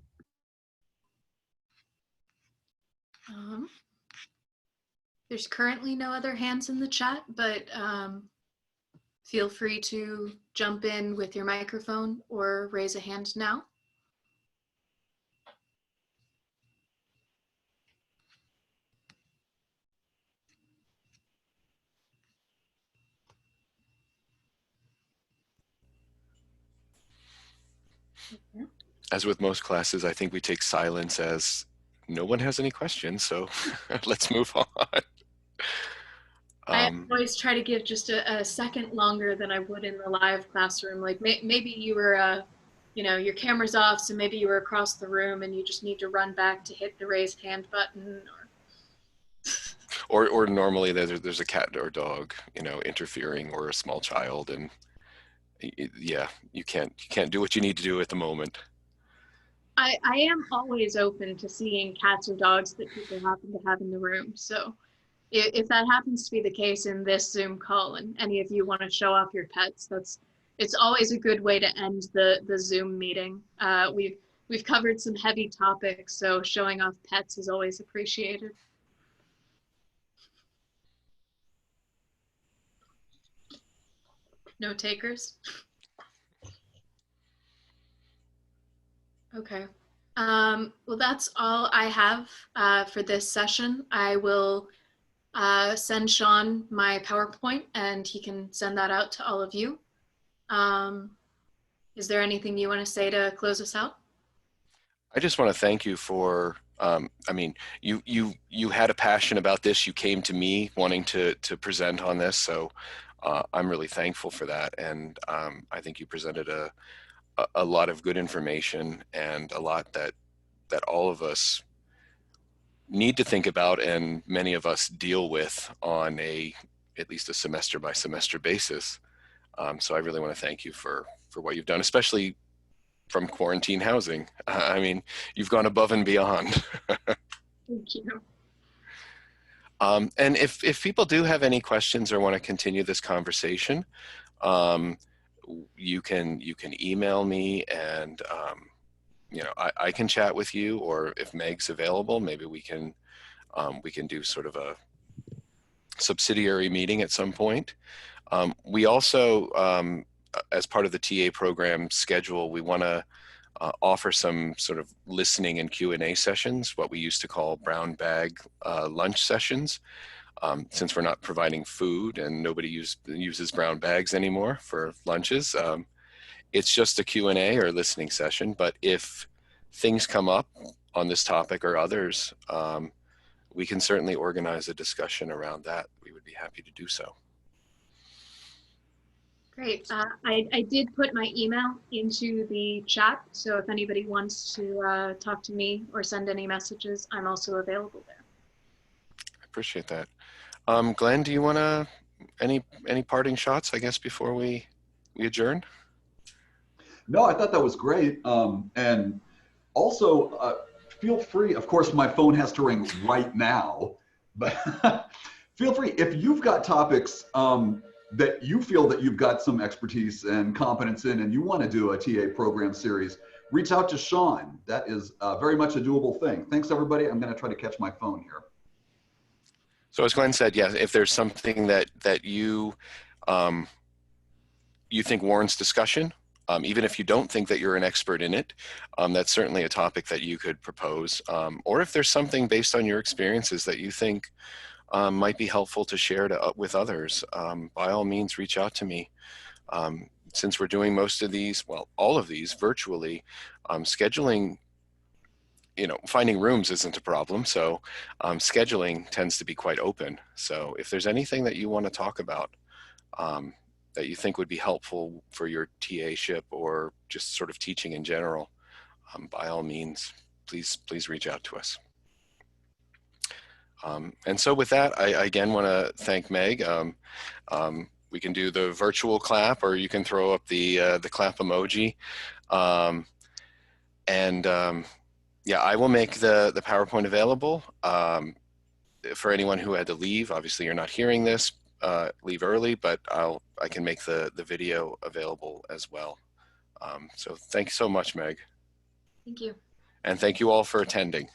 There's currently no other hands in the chat, but feel free to jump in with your microphone or raise a hand now. As with most classes, I think we take silence as no one has any questions, so let's move on. I always try to give just a second longer than I would in the live classroom. Like maybe you were, your camera's off, so maybe you were across the room and you just need to run back to hit the raised hand button. Or normally there's a cat or dog, interfering, or a small child, and yeah, you can't do what you need to do at the moment. I am always open to seeing cats or dogs that people happen to have in the room. So if that happens to be the case in this Zoom call and any of you want to show off your pets, it's always a good way to end the Zoom meeting. We've covered some heavy topics, so showing off pets is always appreciated. No takers? Okay. Well, that's all I have for this session. I will send Sean my PowerPoint and he can send that out to all of you. Is there anything you want to say to close us out? I just want to thank you for, I mean, you had a passion about this. You came to me wanting to present on this. So I'm really thankful for that. And I think you presented a lot of good information and a lot that all of us need to think about, and many of us deal with on at least a semester by semester basis. So I really want to thank you for what you've done, especially from quarantine housing. I mean, you've gone above and beyond. Thank you. And if people do have any questions or want to continue this conversation, you can email me, and you know, I can chat with you, or if Meg's available, maybe we can do sort of a subsidiary meeting at some point. We also, as part of the TA program schedule, we want to offer some sort of listening and Q&A sessions, what we used to call brown bag lunch sessions, since we're not providing food and nobody uses brown bags anymore for lunches. It's just a Q&A or listening session, but if things come up on this topic or others, we can certainly organize a discussion around that. We would be happy to do so. Great. I did put my email into the chat, so if anybody wants to talk to me or send any messages, I'm also available there. I appreciate that. Glenn, do you want to, any parting shots, I guess, before we adjourn? No, I thought that was great. And also, feel free, of course, my phone has to ring right now, but feel free, if you've got topics that you feel that you've got some expertise and competence in, and you want to do a TA program series, reach out to Sean. That is very much a doable thing. Thanks, everybody. I'm going to try to catch my phone here. So as Glenn said, yeah, if there's something that you you think warrants discussion, even if you don't think that you're an expert in it, that's certainly a topic that you could propose. Or if there's something based on your experiences that you think might be helpful to share with others, by all means, reach out to me. Since we're doing most of these, well, all of these virtually, scheduling, you know, finding rooms isn't a problem. So scheduling tends to be quite open. So if there's anything that you want to talk about that you think would be helpful for your TA-ship or just sort of teaching in general, by all means, please reach out to us. And so with that, I again want to thank Meg. We can do the virtual clap, or you can throw up the clap emoji. Yeah, I will make the PowerPoint available for anyone who had to leave. Obviously, you're not hearing this, leave early, but I can make the video available as well. So thank you so much, Meg. Thank you. And thank you all for attending.